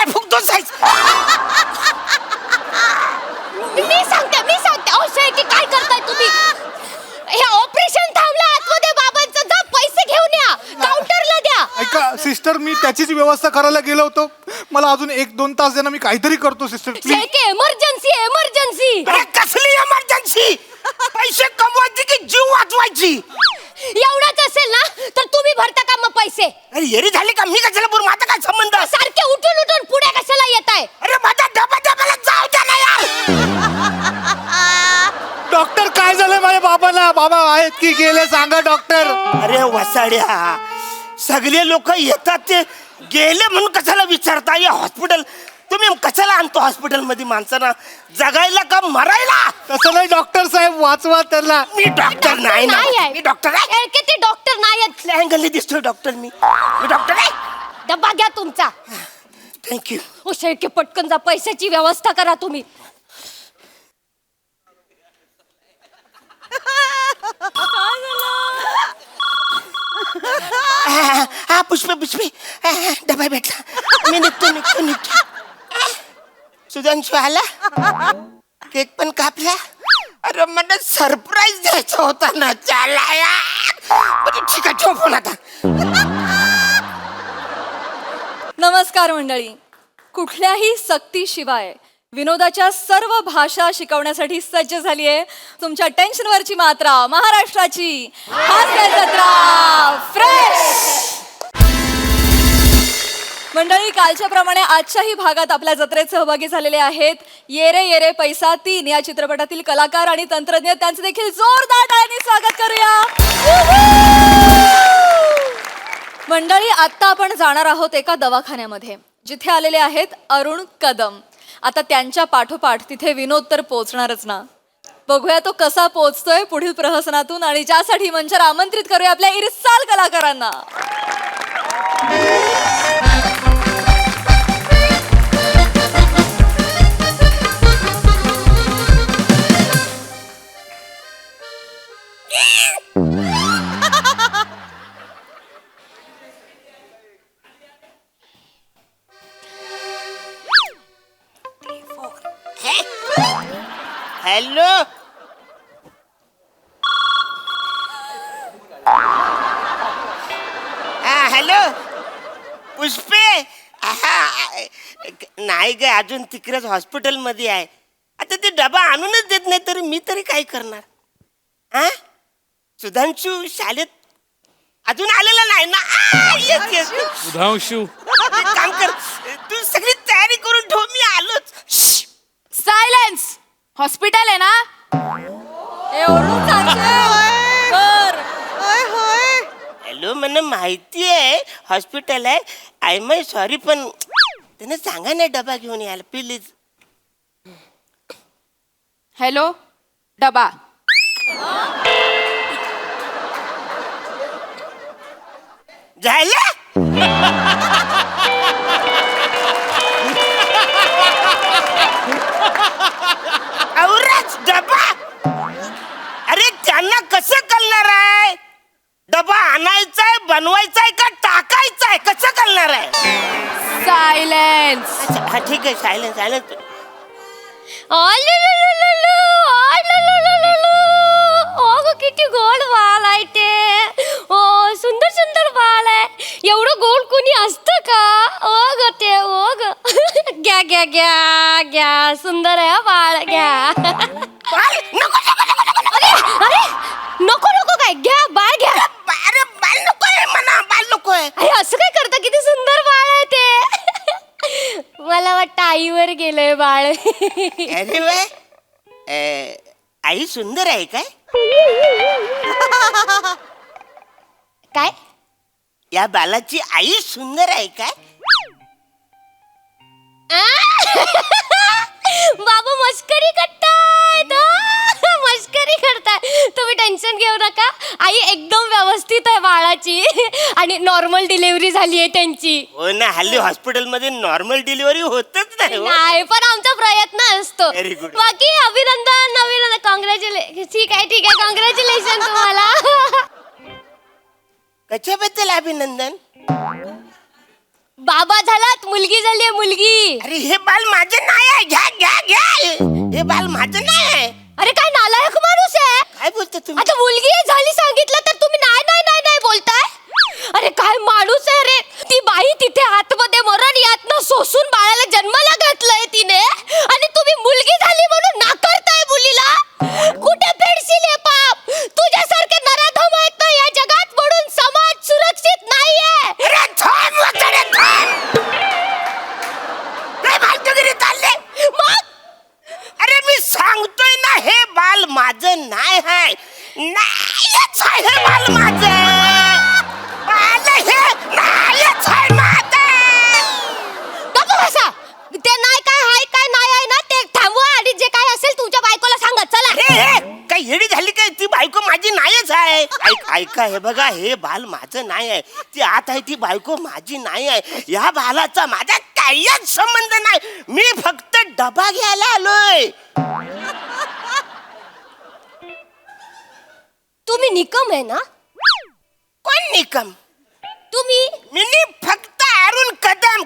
काय फुकतोस साईज? मी सांगते अहो शेळके काय करताय तुम्ही? हे ऑपरेशन थांबलं आतमध्ये बाबांचं, जा पैसे घेऊन या, काउंटरला द्या. ऐका सिस्टर, मी त्याचीच व्यवस्था करायला गेलो होतो. मला अजून 1-2 तास द्या ना, मी काहीतरी करतो सिस्टर प्लीज. शेळके एमर्जन्सी. अरे कसली इमर्जन्सी? पैसे कमवायचे की जीव वाचवायची? एवढाच असेल ना तर तुम्ही भरता का मग पैसे? अरे येरी झाली का? मी कशाला बोलू? माझा काय संबंध? सारखे उठून पुढे कशाला येताय? अरे माझा डबा जाऊ द्या ना यार. डॉक्टर काय झालं माझ्या बाबाला? बाबा आहेत की गेले सांगा डॉक्टर. अरे वसाड्या, सगळे लोक येतात ते गेले म्हणून कशाला विचारता? हे हॉस्पिटल तुम्ही कशाला आणतो हॉस्पिटल मध्ये माणसांना? जगायला का मरायला? तसं नाही डॉक्टर साहेब, वाचवा त्याला. मी डॉक्टर नाही ना. आहे. मी डॉक्टर आहे. शेळके ते डॉक्टर नाही आहेत. कुठल्या अँगलने दिसतोय डॉक्टर? मी डॉक्टर आहे. डब्बा घ्या तुमचा. थँक्यू. ओ शेळके पटकन जा, पैशाची व्यवस्था करा तुम्ही. हा पुष्पे डबा भेटला. मी निघतो. सुधांशू आला, केक पण कापला. अरे मला सरप्राईज द्यायचा होता ना. चला यार, ठीक आहे, ठेव फोन आता. नमस्कार मंडळी. कुठल्याही सक्तीशिवाय विनोदाच्या सर्व भाषा शिकवण्यासाठी सज्ज झाली आहे तुमच्या टेन्शनवरची मात्रा, महाराष्ट्राची हास्य जत्रा फ्रेश. मंडळी, कालच्या प्रमाणे आजच्याही भागात आपल्या जत्रेत सहभागी झालेले आहेत ये रे पैसा 3 या चित्रपटातील कलाकार आणि तंत्रज्ञ. त्यांचे देखील जोरदार टाळ्यांनी स्वागत करूया. मंडळी, आत्ता आपण जाणार आहोत एका दवाखान्यामध्ये, जिथे आलेले आहेत अरुण कदम. आता त्यांच्या पाठोपाठ तिथे विनोद तर पोहोचणारच ना. बघूया तो कसा पोहोचतोय पुढील प्रहसनातून, आणि ज्यासाठी मंचावर आमंत्रित करूया आपल्या इरसाल कलाकारांना. हॅलो. हॅलो पुष्पे. नाही ग, अजून तिकडेच हॉस्पिटल मध्ये आहे. आता ते डबा आणूनच देत नाही तरी मी तरी काय करणार? हा, सुधांशू शाळेत अजून आलेला नाही ना. येस. सुधांशू, एक काम कर, तू सगळी तयारी करून ठेव, मी आलोच. सायलेन्स. हॉस्पिटल आहे ना? एवढं कर. हॅलो, मला माहिती आहे हॉस्पिटल आहे. आय माय सॉरी, पण त्याने सांगा नाही डबा घेऊन यायला प्लीज. हॅलो, डबा. झालं. औरच डबा. अरे त्यांना कसं कळणार आहे डबा आणायचाय, बनवायचाय का टाकायचाय? कसं कळणार आहे? सायलेन्स. अच्छा, हा ठीक आहे. सायलेन्स. किती गोड बाल आहे ते. ओ सुंदर बाल आहे. एवढं गोड कोणी असतं का? ओ ग ते, ओ ग. घ्या सुंदर आहे बाळ, घ्या. अरे नको काय, घ्या बाळ, घ्या. अरे बाल नकोय म्हणा, बाल नकोय. अरे असं काय करता? किती सुंदर बाळ आहे ते. मला वाटतं आईवर गेलंय बाळ. अरे वा, आई सुंदर आहे काय? काय? या बालाची आई सुंदर आहे काय? बाबा मस्करी करताय. तुम्ही टेन्शन घेऊ नका. आई एकदम व्यवस्थित आहे बाळाची, आणि नॉर्मल डिलिव्हरी झाली आहे त्यांची. हो ना, हल्ली हॉस्पिटल मध्ये नॉर्मल डिलिव्हरी होतच नाही हो. नाही, पण आमचा प्रयत्न असतो. Very good. बाकी अभिनंदन. कॉंग्रॅच्युलेशन. ठीक आहे. कॉंग्रॅच्युलेशन तुम्हाला. कशाबद्दल अभिनंदन? बाबा झालात, मुलगी मुलगी झाली मुलगी. अरे हे बाल माझं नाही आहे. घ्या घ्या घ्या, हे बाल माझं नाही आहे. अरे काय नालायक माणूस आहे. काय बोलता तुम्ही? आता मुलगी झाली सांगितलं तर तुम्ही नाही नाही नाही नाही बोलताय. अरे काय माणूस आहे रे. ती बाई तिथे आतमध्ये मरण यातनं सोसून बाळाला जन्माला घातलंय तिने आणि तुम्ही मुलगी झाली म्हणून नाकारताय मुलीला. कुठे फेडशील हे पाप. तुझ्यासारखे नराधम आहेत ना या जगात म्हणून समाज सुरक्षित नाहीये. अरे थांब वचने थांब. काय फालतूगिरी चालले मग अरे मी सांगतोय ना हे बाल माझं नाही आहे. नाहीच आहे हे बाल माझं. बाल हे नाहीच आहे माझं. गप्प बसा. ते नाही काय हाय काय नाही आहे ना ते थांबवा आणि जे काय असेल तुमच्या बायकोला सांगा. चला. अरे हे काय येडी झाली काय. ती बायको माझी नाहीच आहे. ऐका हे बघा हे बाल माझं नाही आहे. ती आत आहे ती बायको माझी नाही आहे. या बालाचा माझा काहीच संबंध नाही. मी फक्त डबा घ्यायला आलोय. तुम्ही निकम आहे ना. कोण निकम. तुम्ही मी फक्त अरुण कदम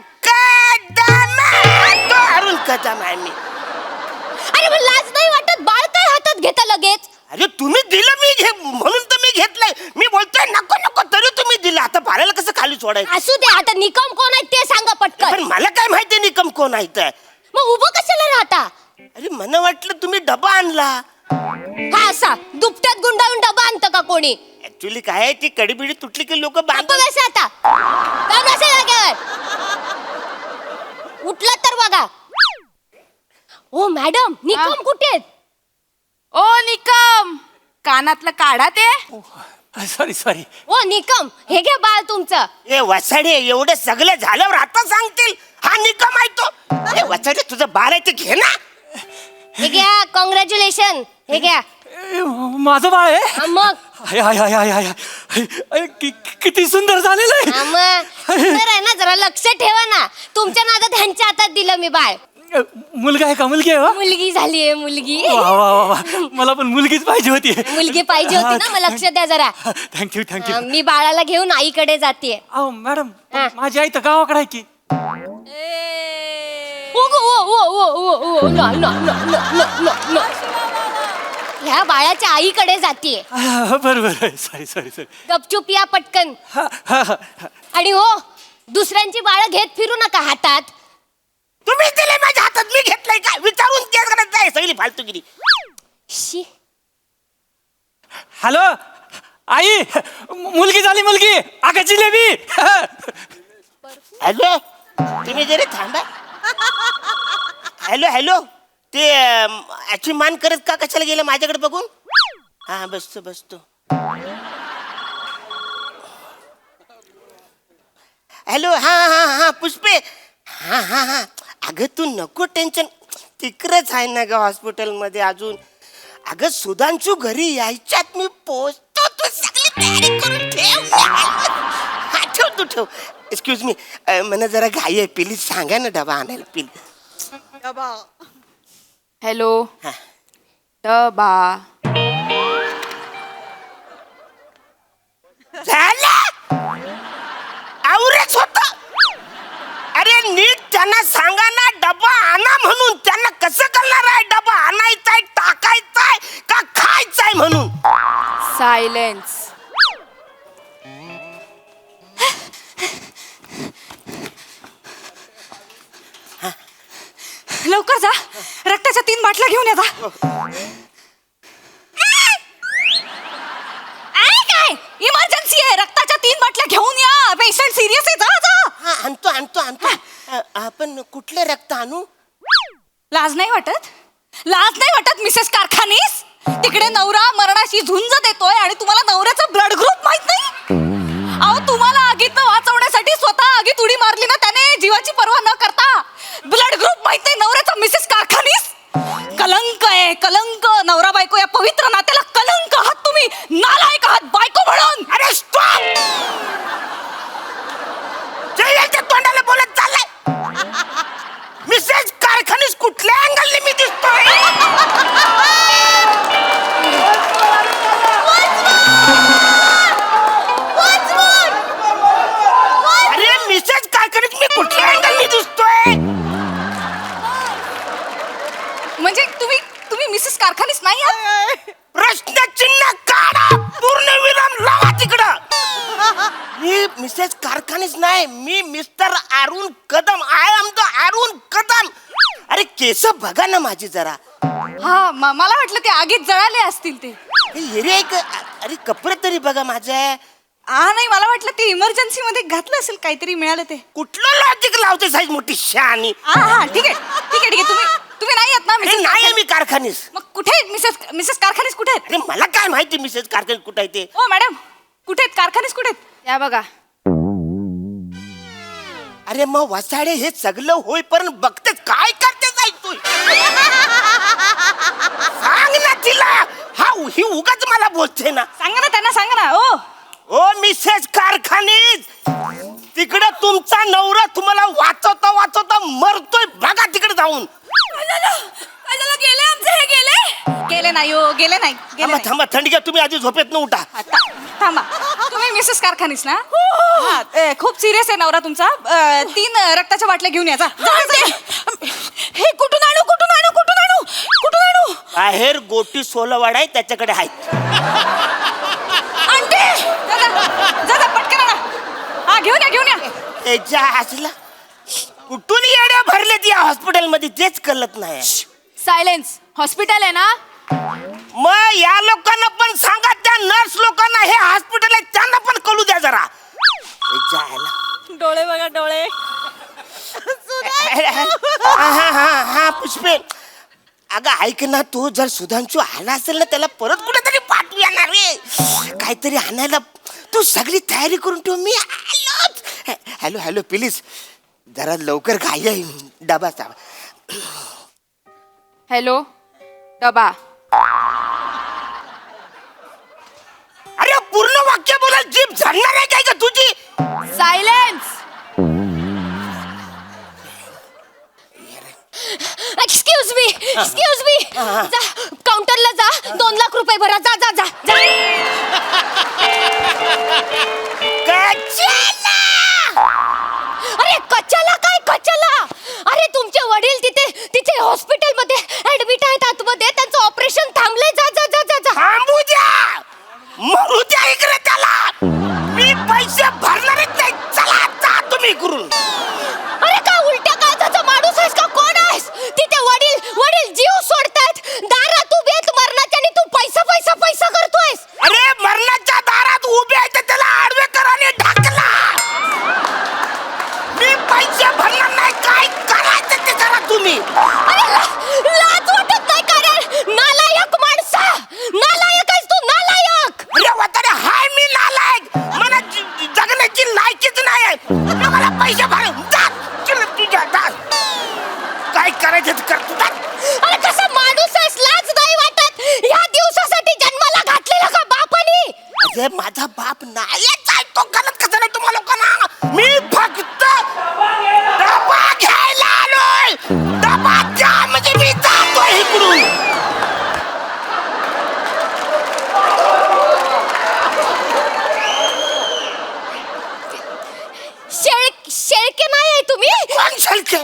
तो अरुण कदम आहे मी. अरे मला लाज नाही वाटत. बाळ काय हातात घेता लगेच. अरे तुम्ही दिलं मी घे म्हणून तर मी घेतलंय. मी बोलतोय नको नको तरी तुम्ही दिलं. आता बाळाला कसं खाली सोडायचं. असू दे. आता निकम कोण आहे ते सांगा पण पटकन. मला काय माहिती निकम कोण आहे तर. मग उभं कशाला राहता. अरे मला वाटलं तुम्ही डबा आणला. हा असा दुपट्यात गुंडाळून डबा आणतं का कोणी. ऍक्च्युली काय आहे ती कडीबिडी तुटली की लोक गप्प बसा आता. का बसा जागेवर. उठला तर बघा. ओ मॅडम निकम कुठे आहेत. ओ निकम कानातलं काढा ते. सॉरी. ओ निकम हे घ्या बाळ तुमचं. ए वसाडे एवढं सगळं झाल्यावर आता सांगतील हा निकम आहे तो. ए वसाडे तुझं बाळ आहे ते घे ना. हे घ्या कॉंग्रॅच्युलेशन. हे घ्या. माझं बाळ आहे. हा मग हाय हाय हाय हाय हाय हाय. किती सुंदर झालेलं आहे. हा मग सुंदर आहे ना. जरा लक्ष ठेवा ना. तुमच्या नादात ह्यांच्या हातात दिलं मी बाळ. मुलगा आहे का मुलगी आहे. मुलगी झालीये मुलगी. वा वा वा वा. मला पण मुलगीच पाहिजे होती. मुलगी पाहिजे होती ना. मग लक्ष द्या जरा. थँक्यू. मी बाळाला घेऊन आईकडे जाते. अहो मॅडम हा. माझी आई तर गावाकडे आहे की. ह्या बाळाच्या आईकडे जातीये. बरोबर. सॉरी. गपचूप या पटकन. आणि हो दुसऱ्यांची बाळं घेत फिरू नका हातात. तुम्ही दिले माझ्या हातात मी घेतलंय काय विचारून काय करत आहे सगळी फालतूगिरी. शी. हॅलो आई मुलगी झाली मुलगी. अगं जिलेबी. हॅलो तुम्ही जरी थांबा. हॅलो ते याची मान करत का कशाला गेलं माझ्याकडे बघून. हा बसतो. हॅलो हा पुष्पे. हा अगं तू नको टेन्शन. तिकडच आहे ना ग हॉस्पिटलमध्ये अजून. अगं सुधांशू घरी यायच्यात मी पोचतो. तू सगळी तयारी करून ठेव. हा ठेव तू ठेव. एक्सक्यूज मी मला जरा घाई आहे. प्लीज सांगा ना डबा आणायला प्लीज. हॅलो हा. डबा. झालं आवरेच होत. अरे नीट त्यांना सांगा ना डबा आणा म्हणून. त्यांना कसं करणार आहे डबा आणायचाय टाकायचाय का खायचाय म्हणून. सायलेन्स. लवकर जा. रक्ताच्या 3 बाटल्या घेऊन या जा. काय इमर्जन्सी आहे. रक्ताच्या 3 बाटल्या घेऊन या. पेशंट सिरियस आहे. जा. हा आणतो. आपण कुठलं रक्त आणू. लाज नाही वाटत मिसेस कारखानीस. तिकडे नवरा मरणाशी झुंज देतोय आणि तुम्हाला नवऱ्याचा ब्लड ग्रुप माहित नाही. अहो तुम्हाला आगीतनं वाचवण्यासाठी स्वतः आगीत उडी मारली ना त्याने जीवाची पर्वा न करता. ब्लड ग्रुप माहित नाही नवऱ्याचा मिसेस कारखानीस. कलंक आहे कलंक. नवरा बायको या पवित्र नात्याला कलंक आहात तुम्ही. नालायक आहात बायको म्हणून. अरे स्टॉप. तोंडाला बोलत चाललाय. मिसेस कारखानीस कुठल्या अँगलने मी दिसतोय. अरे मिसेस कारखानीस मी कुठल्या अँगलने दिसतोय. म्हणजे तुम्ही मिसेस कारखानीच नाही आहात? प्रश्नचिन्ह काढा, पूर्ण विराम लावा तिकडं. मी मिसेस कारखानीच नाही, मी Mr Arun Kadam. I am the Arun Kadam. अरे केस बघा ना माझी जरा. हा मला वाटलं ते आगीत जळाले असतील ते. अरे कपडे तरी बघा माझे. हा नाही मला वाटलं ते इमर्जन्सी मध्ये घातलं असेल काहीतरी मिळालं ते. कुठलं लॉजिक लावते साईज मोठी शहाणी. हा ठीक आहे तुम्ही नाही आहेत ना अरे मिसेस नाही कारखानी? मी कारखानीस. मग कुठे आहेत मिसेस कारखानीस कुठे आहेत? अरे मला काय माहिती मिसेस कारखानीस कुठे आहे ते. हो मॅडम कुठे आहेत कारखानीस कुठे आहेत? त्या बघा. अरे मग वसाडे हे सगळं होईपर्यंत बघते काय करते जाईल तू. सांग ना तिला. ही उगाच मला बोलते ना. सांगा ना त्यांना सांगा ना. ओ ओ मिसेस कारखानीस, तिकडे तुमचा नवरा तुम्हाला वाचवता मरतोय बघा तिकडे जाऊन. गेले आमचे हे गेले नाही हो गेले नाही थांबा थंडी घ्या, तुम्ही आधी झोपेत न उठा. थांबा तुम्ही मिसेस कारखानीस ना? हा, खूप सिरियस आहे नवरा तुमचा. 3 रक्ताच्या बाटल्या घेऊन या जा. हे कुठून आणू बाहेर गोटी सोलवाड आहे त्याच्याकडे आहे. आंटी जा पटकन आणा. हा घेऊन या त्याच्या असला कुठून येड्या भरलेत या हॉस्पिटल मध्ये तेच कळत नाही. सायलेन्स हॉस्पिटल आहे ना? मग या लोकांना पण सांगा, त्या नर्स लोकांना हे हॉस्पिटल आहे त्यांना पण कळू द्या जरा. डोळे बघा डोळे. हा पुष्पे, अगं ऐक ना, तू जर सुधांशू आला असेल ना त्याला परत कुठेतरी पाठवू येणार रे काहीतरी आणायला. तू सगळी तयारी करून ठेव, मी आलोच. हॅलो प्लीज जरा लवकर घाई डबा. हॅलो डबा. अरे पूर्ण वाक्य बोला, जीभ झडणार आहे काय का तुझी. सायलेन्स. एक्सक्यूज मी जा काउंटरला जा. 2 लाख रुपये भरा. जा. अरे कच्च्याला. अरे तुमचे वडील तिथे हॉस्पिटल मध्ये ऍडमिट आहेत आतमध्ये. त्यांचं ऑपरेशन थांबलंय. जा. थांबू द्या, मरू द्या इकडे त्याला. मी पैसे भरणारच नाही. चला जा तुम्ही करून. अरे काय उलट्या काळजाचा माणूस आहेस का? कोण आहेस? तिथे वडील जीव सोडतायत. दारात उभे आहेत मरणाच्या आणि तू पैसा करतोयस. अरे मरणाच्या दारात उभे आहे तर त्याला आडवे करा आणि ढकला. मी पैसे भरणार नाही. काय करायचं ते करा तुम्ही. अरे लाज वाटत नाही का रे? नालायक माणसा. नालायक आहेस तू, नालायक. अरे वाटाणे हाय मी नालायक. मला जगण्याची लायकीच नाही आहे. मला पैसे भर तुझ्या काय करायचं ते कर तुझा. अरे कसा माणूस आहेस? लाज नाही वाटत? या दिवसासाठी जन्माला घातलेला का बापानी? अरे माझा बाप नाहीच आहे. तो गलत कसं नाही तुम्हाला लोकांना. मी फक्त डबा घ्यायला आलोय. डबा द्या म्हणजे मी जातो इकडून. शेळके नाही आहे तुम्ही? कोण शलके?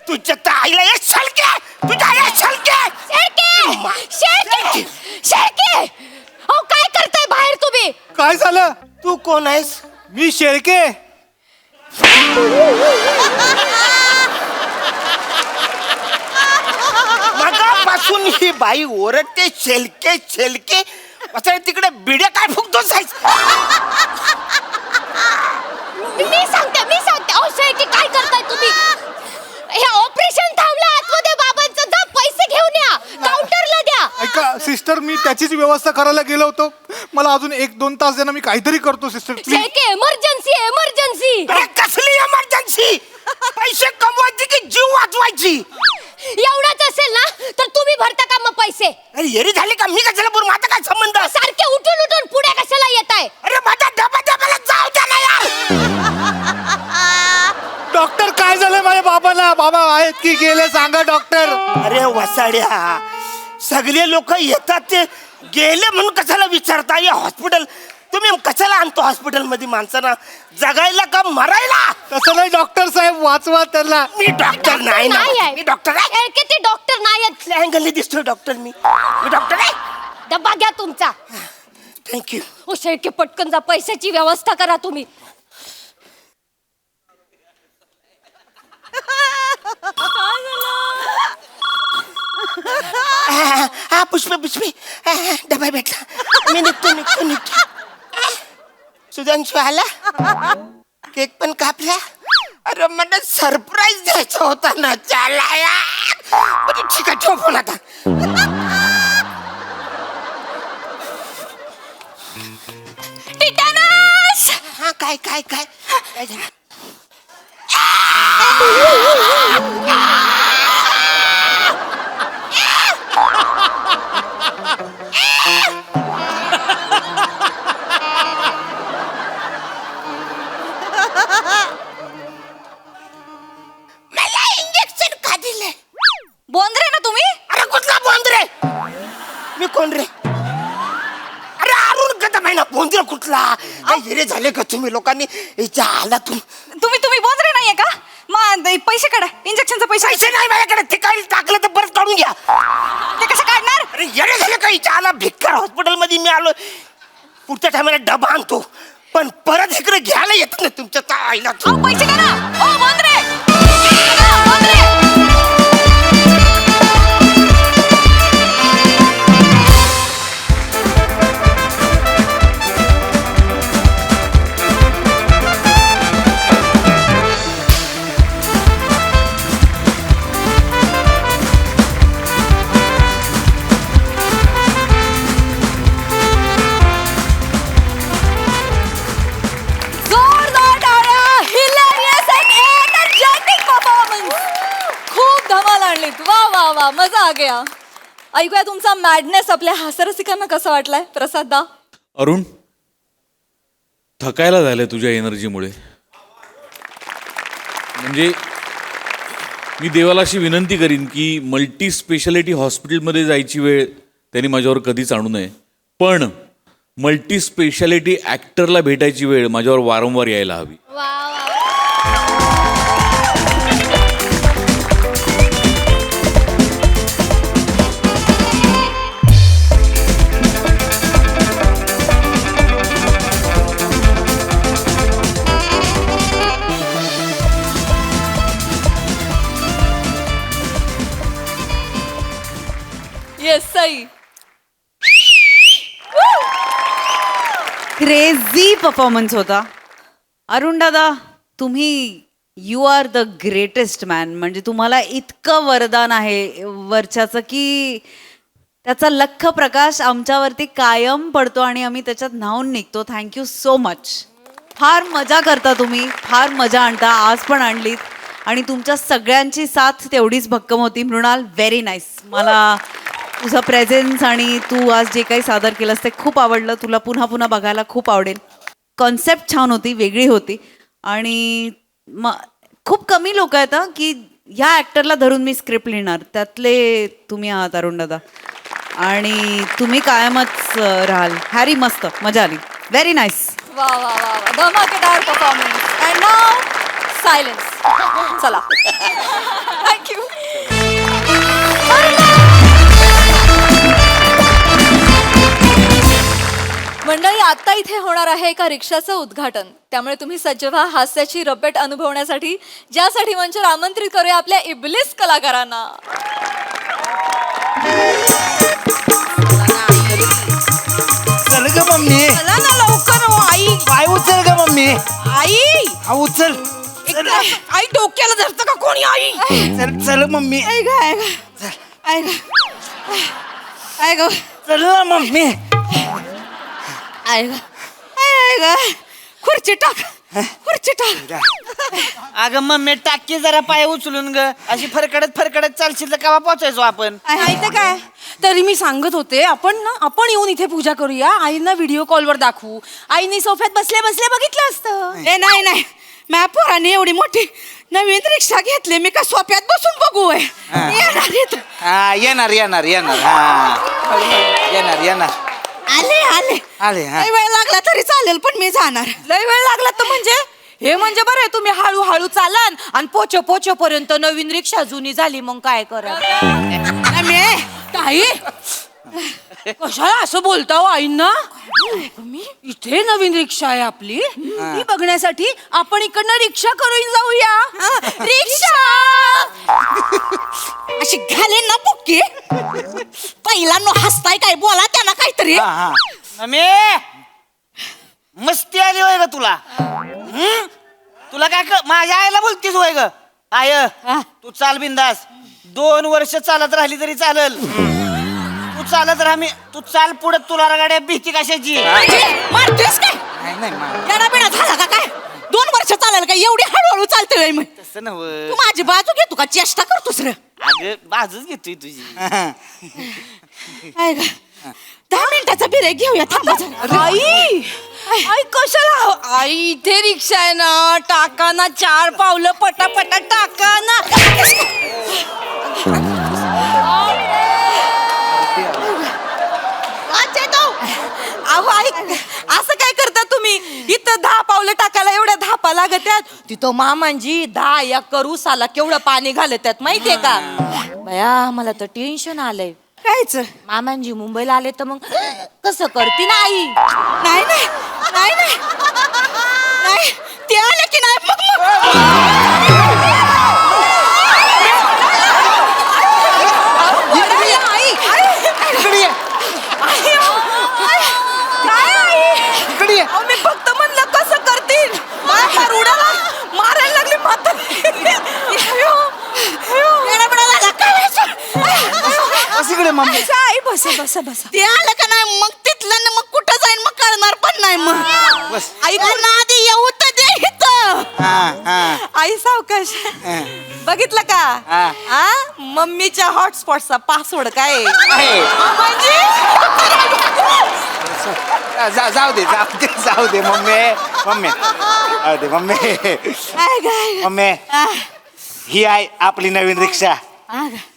तुझ्या तर आईला ये शलके. तुझ्या आईला शलके. शेळके अहो काय करताय बाहेर तुम्ही? काय झालं? तू कोण आहेस? मी शेळके. मगापासून ही बाई ओरडते शेलके. असं तिकडे बिड्या काय फुकतोस? मी सांगते अहो शेळके काय करताय तुम्ही? हे ऑपरेशन थांबलं आतमध्ये बाबांचं. जा पैसे घेऊन या, काउंटरला द्या. ऐका सिस्टर, मी त्याचीच व्यवस्था करायला गेलो होतो. मला अजून 1-2 तास देणं, मी काहीतरी करतो सिस्टर प्लीज. शेळके इमर्जन्सी. अरे कसली इमर्जन्सी? पैसे कमवायचे की जीव वाचवायची? एवढाच असेल ना तर तुम्ही भरता का मग पैसे? अरे येरी झाली का? मी कशाला बोलू? माझा काय संबंध? सारखे उठून पुढे कशाला येताय? अरे माझा डबा मला जाऊ द्या ना यार. डॉक्टर काय झालं माझ्या बाबाला? बाबा आहेत की गेले सांगा डॉक्टर. अरे वसाड्या, सगळे लोक येतात ते गेले म्हणून कशाला विचारता? या हॉस्पिटल तुम्ही कशाला आणतो हॉस्पिटलमध्ये माणसांना? जगायला का मरायला? तसं नाही डॉक्टर साहेब, वाचवा त्याला. मी डॉक्टर नाही ना. नाही आहे. मी डॉक्टर आहे. शेळके ते डॉक्टर नाही आहेत. अँगलने दिसतोय डॉक्टर मी डॉक्टर आहे. डब्बा घ्या तुमचा. थँक्यू. ओ शेळके पटकन जा, पैशाची व्यवस्था करा तुम्ही. हा पुष्पे पुष्पे डबा भेटला. मी निघतो. सुधांशू आला, केक पण कापला. अरे मला सरप्राईज द्यायचा होता ना. चला यार, ठीक आहे, ठेव फोन आता. टिटॅनस! हा काय काय काय काय झालं? मला इंजेक्शन का दिले? बोंद्रे ना तुम्ही? अरे कुठला बोंद्रे? मी कोण रे? अरे अरुण कदम आहे ना. बोंद्रे कुठला? काय हिरे झाले का तुम्ही लोकांनी? इच्छा आला तुम्ही बोंद्रे नाहीये का? मग पैसे काढा, इंजेक्शनचे पैसे. पैसे नाही माझ्याकडे. ते काही टाकलं तर परत काढून घ्या. ते कसं काढणार? अरे येणे झाले का? इच्छा आला. भिक्कार हॉस्पिटलमध्ये मी आलो. पुढच्या टायमाला डबा आणतो, पण परत इकडे घ्यायला येत नाही तुमच्या आईला. अहो, पैसे काढा. ओ बोंद्रे, बोंद्रे. जोरदार टाळ्या. Hilarious and energetic performance. खूप धमाल आणलीत. वा वा वा, मजा आ गया. ऐकूया तुमचा मॅडनेस आपल्या हास्यरसिकांना कसा वाटलाय प्रसाद दा? अरुण, थकायला झालंय तुझ्या एनर्जीमुळे. म्हणजे मी देवाला अशी विनंती करीन की मल्टी स्पेशालिटी हॉस्पिटलमध्ये जायची वेळ त्यांनी माझ्यावर कधीच आणू नये, पण मल्टी स्पेशालिटी ॲक्टरला भेटायची वेळ माझ्यावर वारंवार यायला हवी. वा वा. येस सई. क्रेझी परफॉर्मन्स होता. अरुण दादा, तुम्ही you are the greatest man. म्हणजे तुम्हाला इतकं वरदान आहे वरच्याचं की त्याचा लख प्रकाश आमच्यावरती कायम पडतो आणि आम्ही त्याच्यात न्हावून निघतो. Thank you so much. फार मजा करता तुम्ही, फार मजा आणता. आज पण आणलीत आणि तुमच्या सगळ्यांची साथ तेवढीच भक्कम होती. Mrinal, very nice. मला तुझं प्रेझेन्स आणि तू आज जे काही सादर केलंस ते खूप आवडलं. तुला पुन्हा पुन्हा बघायला खूप आवडेल. कॉन्सेप्ट छान होती, वेगळी होती आणि खूप कमी लोक आहेत की ह्या ॲक्टरला धरून मी स्क्रिप्ट लिहिणार. त्यातले तुम्ही आहात अरुण दादा आणि तुम्ही कायमच राहाल. हॅरी, मस्त मजा आली. Very nice. वा वा वा वा, धमाकेदार परफॉर्मन्स. And now silence. चला, थँक्यू. मंडळी, आता इथे होणार आहे एका रिक्षाचं उद्घाटन. त्यामुळे तुम्ही सज्ज व्हा हास्याची रपेट अनुभवण्यासाठी, ज्यासाठी मंचावर आमंत्रित करूया आपल्या इब्लिस कलाकारांना. चल ग मम्मी. चला ना लवकर. हो आई. पाय उचल ग मम्मी. आई, हा उचल. आई डोक्याला धरतं का कोणी? आई, चल चल मम्मी. चल ना मम्मी. खुर्ची टाक, खुर्ची टाक. अगं मम्मी, टाकी जरा पाय उचलून ग. अशी फरकडत फरकडत चालशील तर केव्हा पोचायचो आपण? माहिती काय, तरी मी सांगत होते आपण येऊन इथे पूजा करूया. आईंना व्हिडिओ कॉलवर दाखवू. आईनी सोफ्यात बसल्या बसल्या बघितलं असतं. नाही, माझ्या पोराने एवढी मोठी नवीन रिक्षा घेतली, मी का सोफ्यात बसून बघू? हा, येणार येणार येणार. हा येणार येणार. आले आले आले, हा. लय वेळ लागला तरी चालेल पण मी जाणार. लय वेळ लागला तर म्हणजे हे म्हणजे बरं आहे तुम्ही हळूहळू चालान आणि पोच पर्यंत नवीन रिक्षा जुनी झाली मग काय करा ताई कशाला असं बोलता हो आईंना इथे नवीन रिक्षा आहे आपली ती बघण्यासाठी आपण इकडनं रिक्षा करून जाऊया रिक्षा अशी घाले ना बुक्की पहिला नो हसताय काय बोला त्यांना काहीतरी. मम्मी मस्ती आली होय ग तुला तुला काय माझ्या आईला बोलतीस होय ग आय तू चाल बिंदास 2 वर्ष चालत राहिली तरी चालल तू चालत राहा तू चाल पुढे तुला गाड्या भीती कशाची मारतोयस काय येडा बिडा झाला का काय 2 वर्ष चालेल का एवढी हळूहळू चालते मग तसं नव तू माझी बाजू घेतो का चेष्टा करतोस रे. अगं बाजूच घेतोय तुझी काय ग 10 मिनिटाचा ब्रेक घेऊया थांबा जरा. आई आई कशाला आई इथे रिक्षा आहे ना टाका ना 4 पावलं पटापटा टाका ना अहो आई असं काय करता तुम्ही इथं 10 पावलं टाकायला एवढ्या धापा लागत्यात तिथं मामांजी 10 एकर ऊसाला केवढं पाणी घालत्यात माहितीये का बया मला तर टेन्शन आलंय कायच मामांजी मुंबईला आले तर मग कसं करती ना आई नाही नाही नाही नाही नाही ते आले की नाही मग मी फक्त म्हणलं कसं करतील उडाला मारायला लागली मम्मी आई बसा बसा बसा ते आलं का नाही मग तिथलं ना मग कुठं जाईन मग कळणार पण नाही मग बस. आई पूर्ण आधी येऊ तर दे इथं. आई सावकाश बघितलं का आ मम्मीच्या हॉटस्पॉटचा पासवर्ड काय आहे? म्हणजे जाऊ दे मम्मी मम्मी ही आहे आपली नवीन रिक्षा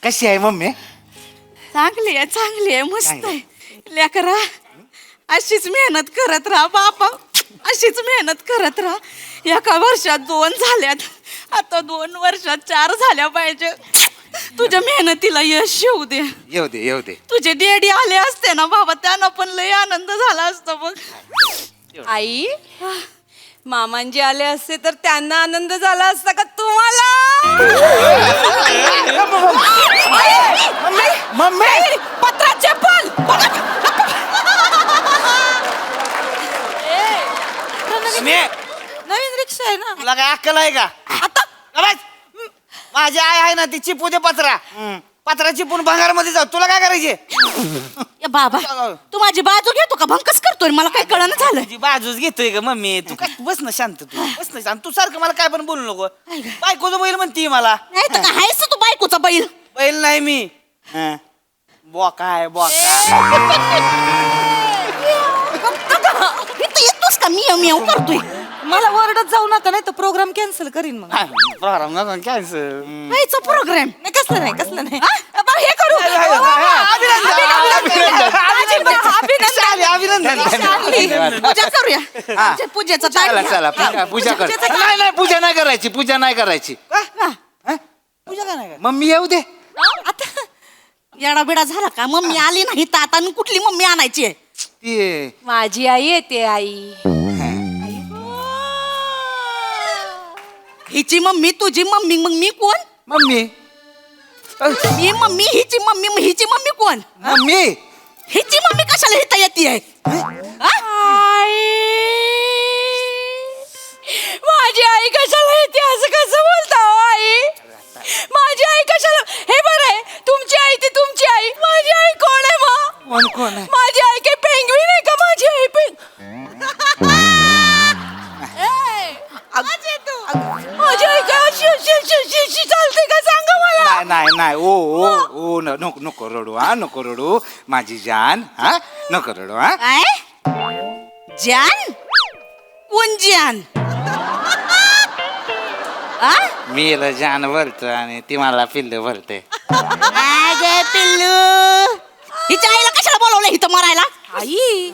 कशी आहे मम्मी चांगली आहे मस्त आहे लेकरा अशीच मेहनत करत राहा बापा अशीच मेहनत करत राहा 1 वर्षात 2 झाल्यात आता 2 वर्षात 4 झाल्या पाहिजे तुझ्या मेहनतीला यश येऊ दे तुझे डॅडी आले असते ना बाबा त्यांना पण लय आनंद झाला असता बघ. आई मामांजी आले असते तर त्यांना आनंद झाला असता का तुम्हाला मम्मी पत्राचे फल नवीन रिक्षा आहे ना तुला काय अक्कल आहे का आता बस. माझी आई आहे ना ती चिपू दे पत्रा चिपून भंगारमध्ये जाऊ तुला काय करायचे ए बाबा तू माझी बाजू घेतो का भंकस करतोय मला काही कळलं झालं. तुझी बाजूच घेतोय का मम्मी तू काय बस ना शांत तू सारखं मला काय पण बोलू नको बायकोचं बैल म्हणती मला नाही तर काय आहेस तू बायकोचा बैल नाही मी बोका इथं येतोस का मियाव करतोय मला वरडत जाऊ नका नाही तर प्रोग्राम कॅन्सल करीन मग प्रोग्राम कॅन्सल कायचा प्रोग्राम नाही कसलं नाही हे करू अभिनंदन पूजा करूया पूजेचा चला पूजा कर नाही पूजा नाही करायची पूजा काय मम्मी येऊ दे आता येडा बिडा झाला का मम्मी आली नाही तर आता कुठली मम्मी आणायची आहे ती माझी आई येते आई हिची मम्मी तुझी मम्मी मग मी कोण मम्मी मी मम्मी हिची मम्मी कोण मम्मी हिची मम्मी कशाला हिता येते माझी आई कशाला येते असं कसं बोलता हो आई माझी आई कशाला हे बरं आहे तुमची आई ती तुमची आई माझी आई कोण आहे मग कोण आहे माझी आई काही पेंगवीन आहे का माझी आई माझी आई का अशी चालते का सांगा मला नाही ओ नको रडू माझी जान नको रडू जान कोण जान मी जान भरतो आणि ती मला पिल्लू भरते पिल्लू हिच्या आईला कशाला बोलवलं इथं मरायला आई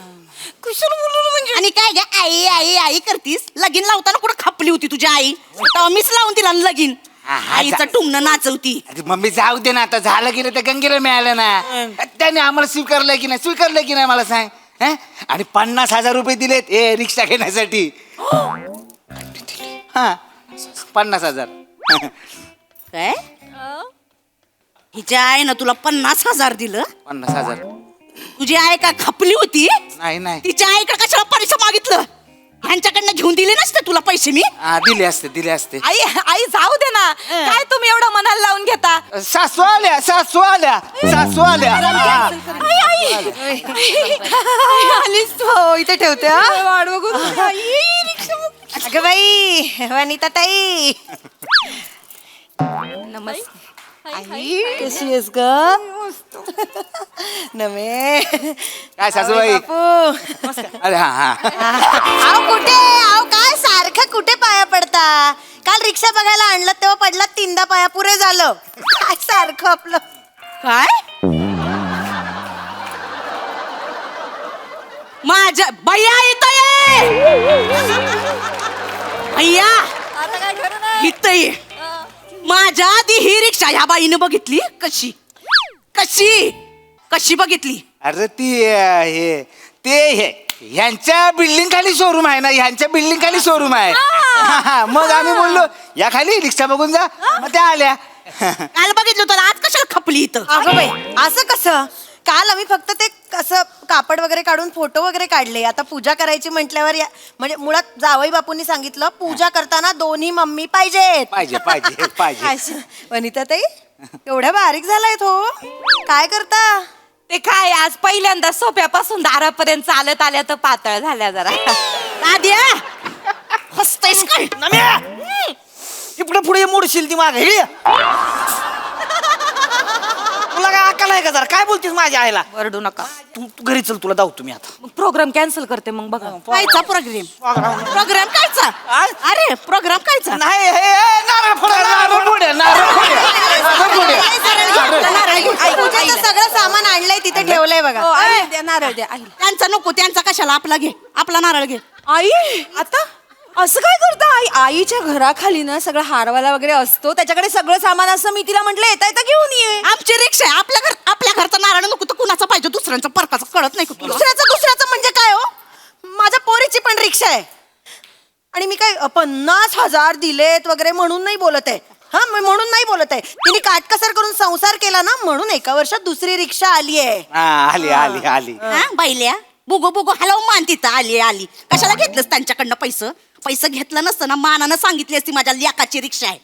कुशल बोलू म्हणजे आणि काय ग आई आई आई करतीस लगीन लावताना कुठं खपली होती तुझी आई तेव्हा मीच लावून तिला लगीन आईचं टुमणं नाचवती. अरे मम्मी जाऊ दे ना आता झालं गेलं तर गंगेला मिळालं ना त्याने आम्हाला स्वीकारलं की नाही मला सांग हं? आणि 50,000 रुपये दिलेत ए रिक्षा घेण्यासाठी हा 50,000 काय हिच्या आहे ना तुला 50,000 दिलं. 50,000 तुझी आई का खपली होती नाही तिच्या आईकडे कशाला पैसे मागितलं ह्यांच्याकडनं घेऊन दिले नसते तुला पैसे मी. हा दिले असते आई आई जाऊ दे ना काय तुम्ही एवढं मनाला लावून घेता. सासू आल्या आलीस तू इथे ठेवते वाढ बघून अगं बाई वनिता ताई नमस्ते. आई कशी आहेस ग नमे काय सासूबाई अरे हा आव कुठे आव काय सारखं कुठे पाया पडता. काल रिक्षा बघायला आणलं तेव्हा पडला 3दा पाया पुरे झालं काय सारखं आपलं काय माझ्या भैया येतोय भैया इथं ये. माझ्या आधी ही रिक्षा ह्या बाईनं बघितली कशी कशी कशी बघितली. अरे ती हे ह्यांच्या बिल्डिंग खाली शोरूम आहे ना ह्यांच्या बिल्डिंग खाली शोरूम आहे मग आम्ही बोललो या खाली रिक्षा बघून जा मग त्या आल्या काल बघितलं तर आज कशाला खपली इथं. अगं बाई असं कसं काल आम्ही फक्त ते कसं कापड वगैरे काढून फोटो वगैरे काढले. आता पूजा करायची म्हटल्यावर म्हणजे मुळात जावई बापूंनी सांगितलं पूजा करताना दोन्ही मम्मी पाहिजेत. पाहिजे वनिता ताई एवढ्या बारीक झालाय तो काय करता. ते काय आज पहिल्यांदा सोप्यापासून दारापर्यंत चालत आल्या तर पातळ झाल्या जरा. नादिया हसतयस काय पुढे मोडशील ती मागे तुला काय अक्कल आहे का जरा काय बोलतीस माझ्या आईला. वरडू नका. तू घरी चल तुला जाऊ तुम्ही आता प्रोग्राम कॅन्सल करते मग बघा. कायचा प्रोग्राम कायचा अरे प्रोग्राम कायचा नाही नारळ फोडे पूजेचं सगळं सामान आणलंय तिथे ठेवलंय बघा. नारळ द्या त्यांचा नको त्यांचा कशाला आपला घे आपला नारळ घे. आई आता असं काय करता आई आईच्या घराखाली ना सगळं हारवाला वगैरे असतो त्याच्याकडे सगळं सामान असं मी तिला म्हटलं येता येता घेऊन ये. आमची रिक्षा आहे आपल्या घरचा नारळ नको तर कुणाचा पाहिजे दुसऱ्यांचा परकाचा कळत नाही का तुला. दुसऱ्याचं म्हणजे काय हो माझ्या पोरीची पण रिक्षा आहे आणि मी काय 50,000 दिलेत वगैरे म्हणून नाही बोलत आहे. हा मी म्हणून नाही बोलत आहे. तिने काटकसर करून संसार केला ना म्हणून एका वर्षात दुसरी रिक्षा आली आहे. आली बैल्या बुगो बुगो हलव मान तिथं आली कशाला घेतलंस त्यांच्याकडनं पैसे घेतलं नसतं ना मानानं सांगितली असती माझ्या लेकाची रिक्षा आहे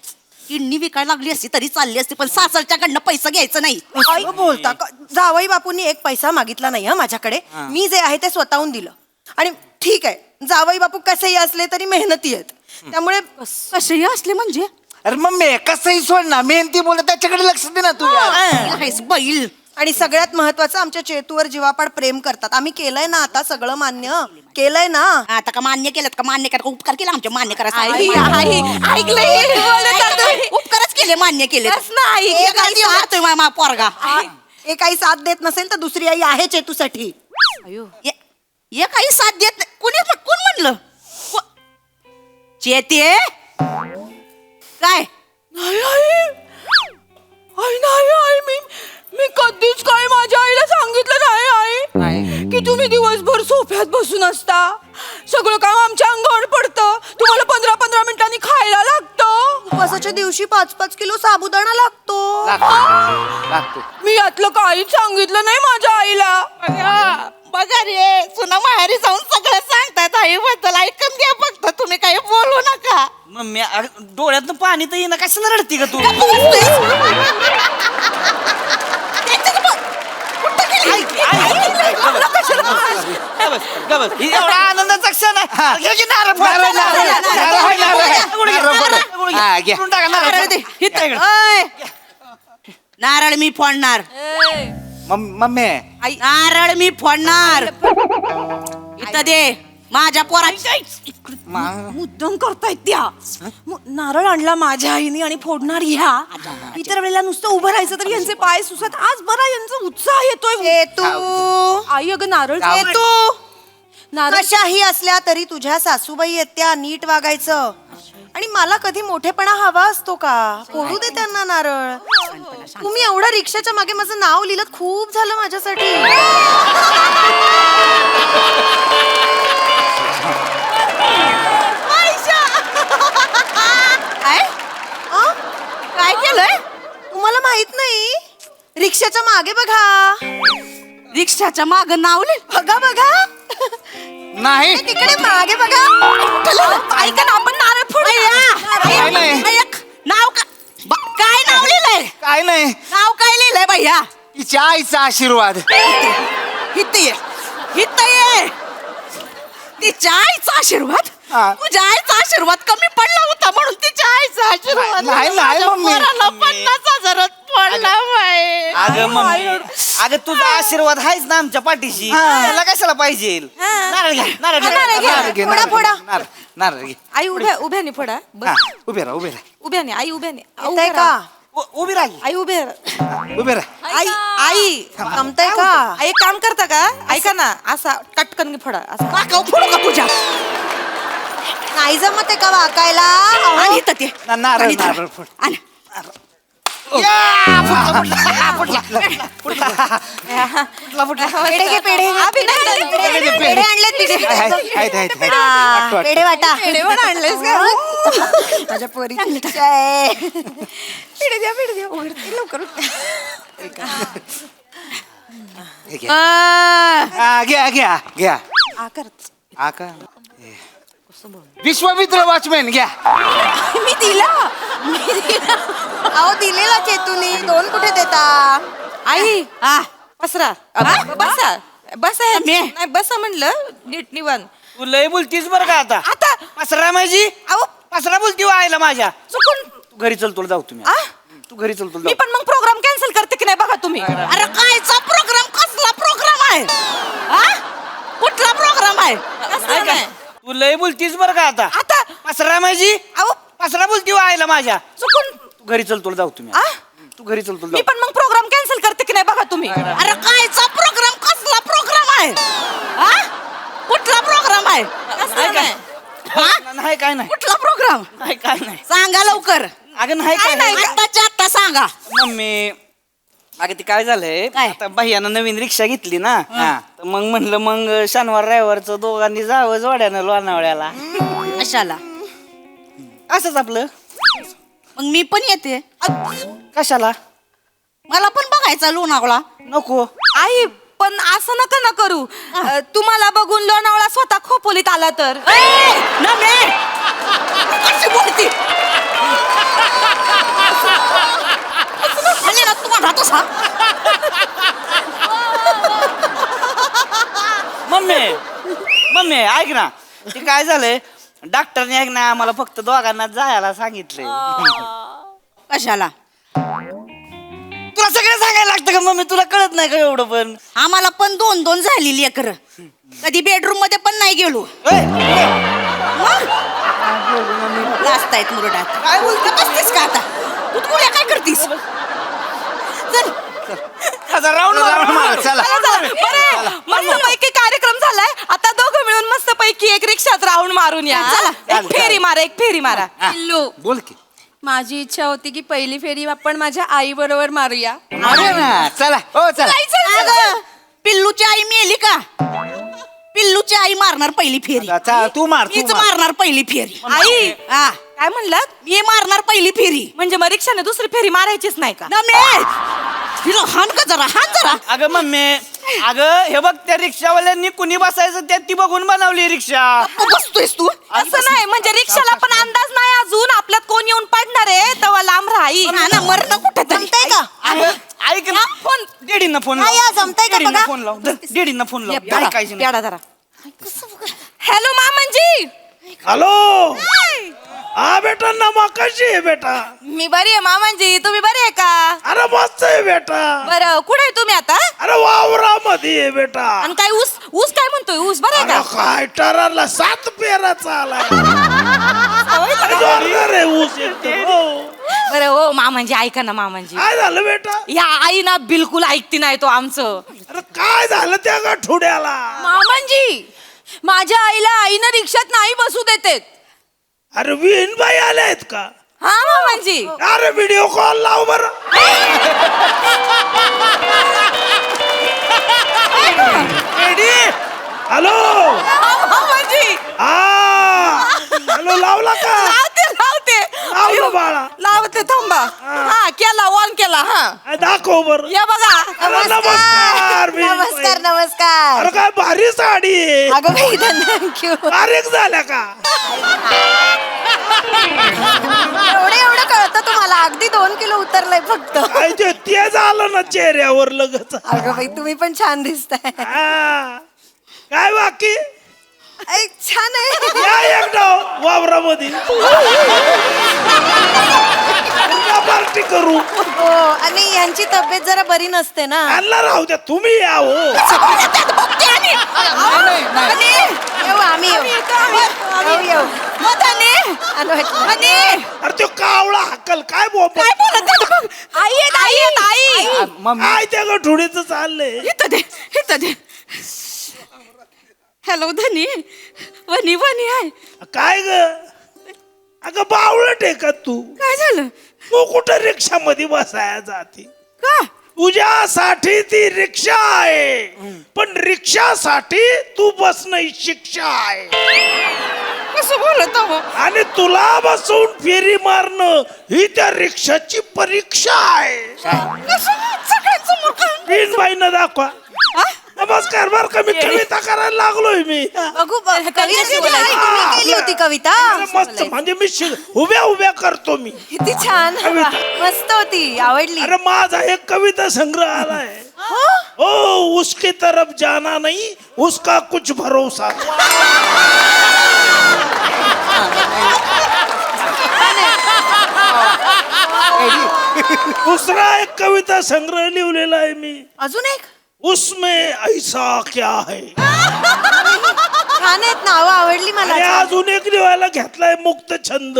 किडनी विकायला लागली असती तरी चालली असती पण सासरच्याकडनं पैसे घ्यायचं नाही. असं बोलता का? जावई बापूंनी एक पैसा मागितला नाही हा माझ्याकडे. मी जे आहे ते स्वतःहून दिलं आणि ठीक आहे जावई बापू कसेही असले तरी मेहनती आहेत त्यामुळे कसेही असले म्हणजे अरे मम्मी कसंही सोड ना मेहनती बोलत त्याच्याकडे लक्ष दे ना तू आहेस बैल. आणि सगळ्यात महत्वाचं आमच्या चेतूवर जीवापाड प्रेम करतात. आम्ही केलंय ना आता सगळं मान्य केलंय ना. आता का मान्य केलं का मान्य करा उपकार केला आमच्या मान्य करा उपकारच केले मान्य केले पोरगा एक आई साथ देत नसेल तर दुसरी आई आहे चेतूसाठी. एक आई साथ देत नाही. कोण म्हणलं चेते काय मी कधीच काय माझ्या आईला सांगितलं नाही आई की तुम्ही दिवसभर सोफ्यात बसून असता सगळं काम आमच्या अंगावर पडतं तुम्हाला 15-15 मिनिटांनी खायला लागतं. उपवासाच्या दिवशी 5-5 किलो साबुदाणा लागतो. मी यातलं काहीच सांगितलं नाही माझ्या आईला. बघा रे सुना माहेरी जाऊन सगळं सांगतात आई बद्दल ऐकून घ्या फक्त तुम्ही काही बोलू नका. मम्मी डोळ्यातनं पाणी तर येणं कशाला रडती का तू एवढा आनंदाचा क्षण नारळ मी फोडणार मम्मी नारळ मी फोडणार इथं दे माझ्या पोराची मुद्दाम करतायत त्या नारळ आणला माझ्या आईने आणि फोडणार ह्या इतर वेळेला नुसतं उभं राहायचं तर यांचे पाय सुसत आज बरा यांचा उत्साह येतोय तू आई अगं नारळ तू नारळ कशाही असल्या तरी तुझ्या सासूबाई आहेत त्या, नीट वागायचं. आणि मला कधी मोठेपणा हवा असतो का? फोडू दे त्यांना नारळ. तुम्ही एवढं रिक्षाच्या मागे माझं नाव लिहिलं, खूप झालं माझ्यासाठी. काय केलंय तुम्हाला माहित नाही? रिक्षाच्या मागे बघा. रिक्षाच्या माग नाव बघा बघा नाही तिकडे मागे बघा. ऐका ना आपण नारळ फोडूया नाव काय नाव लिहिलंय काय नाही नाव काय लिहिलंय भैया तिच्या आईचा आशीर्वाद. हित ये तिच्या आईचा आशीर्वाद हा. तुझ्या आईचा आशीर्वाद कमी पडला होता म्हणून तिच्या आईचा आशीर्वाद नाही, नाही, मम्मी. 50,000 पडला बाई. अगं मम्मी अगं तुझा आशीर्वाद आहेच ना आमच्या पाठीशी. त्याला कशाला पाहिजे? नारळ घ्या नारळ घ्या नारळ घ्या. नारळ घे, फोडा, नारळ फोडा. घे, नारळ नारळ घे. आई उभ्याने फोडा हा, उभे राहा उभे राहा उभ्याने आई उभ्याने जमतंय का? उभी राहा आई उभे उभे राहा. आई आई जमतंय का? आई एक काम करता का ऐका ना असा कटकन फोडा असं फोडू का तुझ्या नाही जमत आहे का वाकायला? आणि इथं ते नारळ आणि इथं. नारळ फोड. आण. पेढे घे, पेढे. अभिनंदन. पेढे आणलेत तिकडे. हा, पेढे वाटा. पेढे पण आणलेस का माझ्या पोरीची इच्छा आहे. पेढे द्या उघडते लवकर घ्या घ्या घ्या आका विश्वामित्र वॉचमॅन घ्या. मी दिला अहो दिलेला चेतुनी, 2 कुठे देता? आई बसरा बसा बसा नाही बसा म्हणलं नीट निवान तू लय बोलतीस बरं का आता आता पसरा माझी अहो पसरा बोलती आईला माझ्या. चुकून तू घरी चल तुला जाऊ तुम्ही. तू घरी चल तुला मी पण मग प्रोग्राम कॅन्सल करते की नाही बघा तुम्ही. अरे कायचा प्रोग्राम कसला प्रोग्राम आहे कुठला प्रोग्राम आहे कसला नाही. तू लय बोलतीस बरं का आता आता पसरा माझी अहो पसरा बोलती आईला माझ्या. चुकून तू घरी चल तुला जाऊ तुम्ही. तू घरी चल तुला मी पण मग प्रोग्राम कॅन्सल करते की नाही बघा तुम्ही. अरे कायचा प्रोग्राम कसला प्रोग्राम आहे कुठला प्रोग्राम आहे कसला नाही. नाही काय नाही कुठला प्रोग्राम नाही काय नाही सांगा लवकर. अगं नाही काय नाही नाही आत्ताच्या आत्ता सांगा. मम्मी अगं ते काय झालंय काय? आता भैयानं नवीन रिक्षा घेतली ना तर मग म्हणलं मग शनिवार रविवारचं दोघांनी जावं जोड्यानं लोणावळ्याला. कशाला असंच आपलं. मग मी पण येते कशाला मला पण बघायचा लोणावळा. नको आई पण असं नका ना करू तुम्हाला बघून लोणावळा स्वतः खोपोलीत आला तर कशी बोलती मम्मी मम्मी ऐक ना ते काय झालंय डॉक्टरने ऐक ना आम्हाला फक्त दोघांना जायला सांगितलंय. कशाला तुला सगळं सांगायला लागतं का मम्मी? तुला कळत नाही का एवढं पण? आम्हाला पण 2-2 झालेली लेकर कधी बेडरूम मध्ये पण नाही गेलो. लाजतायत मुरडात काय बोलते? बसतेस का आता तू तुला काय करतीस चल मस्तपैकी कार्यक्रम झालाय आता दोघं मिळून मस्तपैकी एक रिक्षात राऊंड मारून या. चला एक फेरी मारा पिल्लू बोल की. माझी इच्छा होती की पहिली फेरी आपण माझ्या आई बरोबर मारूया. अरे ना चला हो चला. अगं, पिल्लूची आई मेली का पिल्लूची आई मारणार पहिली फेरी. तू मार तू मीच मार. मारणार पहिली फेरी. आई काय म्हणलं मी मारणार पहिली फेरी म्हणजे मग रिक्षाने दुसरी फेरी मारायचीच नाही का तिला हान का जरा हान जरा. अगं मम्मी अगं हे बघ त्या रिक्षावाल्यांनी कुणी बसायचं त्यात ती बघून बनवली रिक्षा. बसतोयस तू असं नाही म्हणजे रिक्षाला पण अंदाज नाही अजून आपल्यात कोण येऊन पडणार आहे तेव्हा लांब राही ना मरण कुठे जमतंय का? अगं ऐक ना फोन डेडींना फोन नाही, आज जमतंय का बघा? फोन लाव डेडींना फोन लाव ऐकायचं नाही. जरा हॅलो मामनजी हॅलो हा बेटा नमा कशी आहे बेटा? मी बरी आहे मामांजी, तुम्ही बरे आहे का? अरे मस्त आहे बेटा. बरं, कुठे आहे तुम्ही आता? अरे वावरामध्ये आहे बेटा. आणि काय ऊस ऊस काय म्हणतोय? ऊस बरं आहे अरे का? काय टररला 7 पेराचा आलाय. जोरदार आहे ऊस एकदम. हो. बरं हो मामांजी, ऐका ना मामांजी, काय झालं बेटा? या आई ना बिलकुल ऐकती नाही तो आमचं. अरे काय झालं त्या गठुड्याला? मामांजी, माझ्या आईला आईनं रिक्षात नाही बसू देतेत. अरे विहीनबाई आल्या आहेत का? हा मामांजी. अरे व्हिडिओ कॉल लाव बर. हॅलो मामांजी हॅलो लावला का? लावते लावलं बाळा. लावते, थांबा. हा केला, ऑन केला. हा दाखव बर. या बघा. अरे नमस्कार विहीनबाई. नमस्कार नमस्कार. अरे काय भारी साडी आहे. अगं बाई थँक्यू. बारीक झाल्या का? एवढं कळतं तुम्हाला? अगदी 2 किलो उतरलंय फक्त. काय ते झालं ना चेहऱ्यावर लगच. अगं बाई तुम्ही पण छान दिसताय. हा. काय बाकी? छान आहे. या एकदा वावरामध्ये पार्टी करू. हो, आणि यांची तब्येत जरा बरी नसते ना. आणला राहू द्या, तुम्ही या हो. येऊ, आम्ही येऊ. अरे तो कावळा हक्कल काय बोल. काय त्या गठुडीच चाललंय. हॅलो धनी, वनी वनी आहे. काय ग? अगं बावळट आहे का तू? काय झालं? तू कुठं रिक्षा मध्ये बसाया जाते? का? तुझ्यासाठी ती रिक्षा आहे, पण रिक्षासाठी तू बसणं ही शिक्षा आहे. कसं बोलत आहो? आणि तुला बसवून फेरी मारणं ही त्या रिक्षाची परीक्षा आहे. सगळ्यांचं मुखान. बिनबाईनं दाखवा. नमस्कार बर का, मी कविता करायला लागलोय मी. बघू कविता केली होती कविता. मस्त, म्हणजे मी उभ्या उभ्या करतो मी. किती छान. मस्त होती, आवडली. अरे माझा एक कविता संग्रह आलाय. ओ उसकी तरफ जाना नहीं, उसका कुछ भरोसा. दुसरा एक कविता संग्रह लिहिलेला आहे मी. अजून एक उसमें ऐसा क्या है. छान आहेत, नाव आवडली मला. आणि अजून एक लिहायला घेतलाय मुक्त छंद.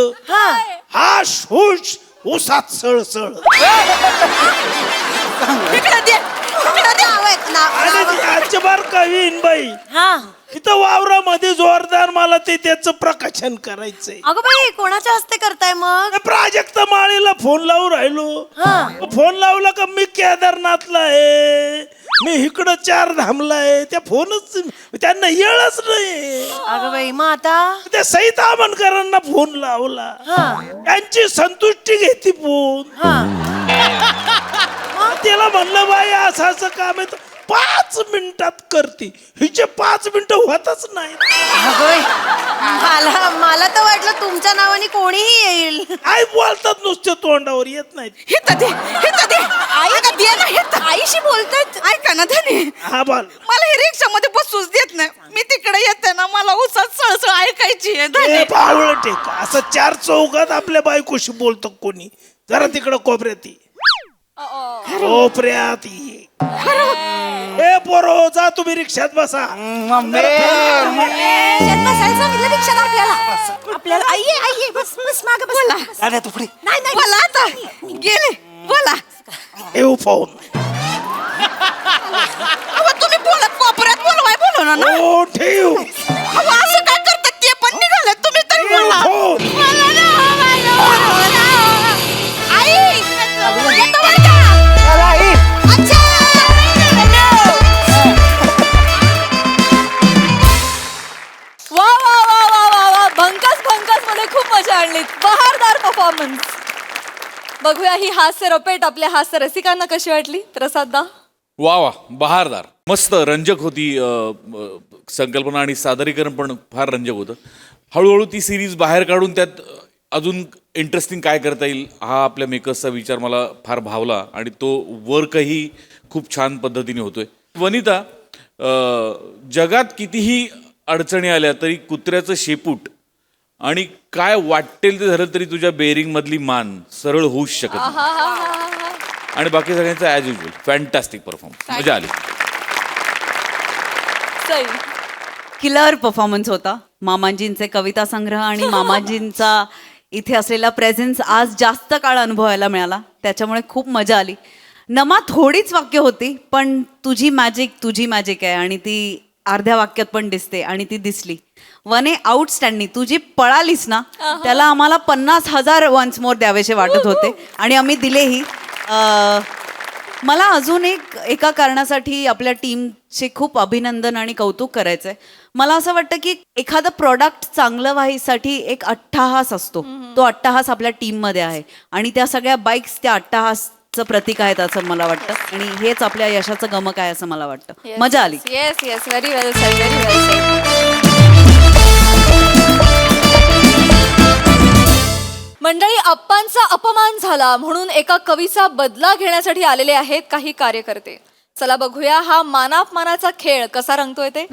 हा शोष उसात सळसळ. आणि अजबर कवीन बाई इथं वावरामध्ये जोरदार मला त्याचं प्रकाशन करायचंय. अगं बाई कोणाच्या हस्ते करताय मग? प्राजक्त माळीला फोन लावून राहिलो. फोन लावला का मी केदारनाथला आहे, मी इकडं 4 धामला आहे. त्या फोनच त्यांना येळच नाही. अगं बाई मग आता त्या सईता आमनकरांना फोन लावला, त्यांची संतुष्टी घेतली फोन. त्याला म्हणलं बाई असं असं काम आहे, 5 मिनिटात करते. हिचे 5 मिनिटं होतच नाही. मला तर वाटलं तुमच्या नावाने कोणीही येईल. काय बोलतात नुसते तोंडावर, येत नाहीत. आईशी बोलतात. ऐका ना धनी, हा बोल. मला हे रिक्षामध्ये बसूच देत नाही. मी तिकडे येते ना, मला उसात सळसळ ऐकायची आहे धनी. ए बावळट आहे का? असं 4 चौघात आपल्या बायकोशी बोलतो कोणी? जरा तिकडं कोपऱ्यात ये. कोपऱ्यात ये. ए पोरो, जा तुम्ही रिक्षात बसा. आपल्याला आई बस बस माग बोला. नाही बोला आता. गेले. बोला. येऊ फोन. तुम्ही बोलत कोपऱ्यात बोलवाय बोलवणार ना. हो ठेव. असं काय करतात ते पण निघाले. तुम्ही तर बोला. फोन. आई येतो बरं का? वा वा वा वा वा वा, भंकस मध्ये खूप मजा आणली. बहारदार परफॉर्मन्स. बघूया ही हास्य रपेट आपल्या हास्य रसिकांना कशी वाटली. प्रसाददा. वा वा, बहारदार, मस्त रंजक होती. संकल्पना आणि सादरीकरण पण फार रंजक होतं. हळूहळू ती सिरीज बाहेर काढून त्यात अजून इंटरेस्टिंग काय करता येईल हा आपल्या मेकर्सचा विचार मला फार भावला आणि तो वर्कही खूप छान पद्धतीने होतोय. वनिता, जगात कितीही अडचणी आल्या तरी कुत्र्याचं शेपूट आणि काय वाटेल ते झालं तरी तुझ्या बेरिंग मधली मान सरळ होऊच शकत नाही. आणि बाकी सगळ्यांचं ॲज युजल फॅन्टॅस्टिक परफॉर्मन्स, मजा आली. सई. किलर परफॉर्मन्स होता. मामांजींचे कविता संग्रह आणि मामांजींचा इथे असलेला प्रेझेन्स आज जास्त काळ अनुभवायला मिळाला, त्याच्यामुळे खूप मजा आली. नमा थोडीच वाक्य होती, पण तुझी मॅजिक आहे आणि ती अर्ध्या वाक्यात पण दिसते आणि ती दिसली. वने आउटस्टँडिंग. तू जी पळालीस ना त्याला आम्हाला 50,000 वन्स मोर द्यावेसे वाटत होते आणि आम्ही दिलेही. मला अजून एका कारणासाठी आपल्या टीमचे खूप अभिनंदन आणि कौतुक करायचं आहे. मला असं वाटतं की एखादं प्रॉडक्ट चांगलं व्हायसाठी एक अट्टाहास असतो, तो अट्टाहास आपल्या टीममध्ये आहे आणि त्या सगळ्या बाईक्स त्या अट्टाहासचं प्रतीक आहेत असं मला वाटतं आणि हेच आपल्या यशाचं गमक आहे असं मला वाटतं. मजा आली. Yes yes, very well sed, very well sed. मंडळी, अप्पांचा अपमान झाला म्हणून एका कवीचा बदला घेण्यासाठी आलेले आहेत काही कार्यकर्ते. चला बघूया हा मानापमानाचा खेळ कसा रंगतोय ते.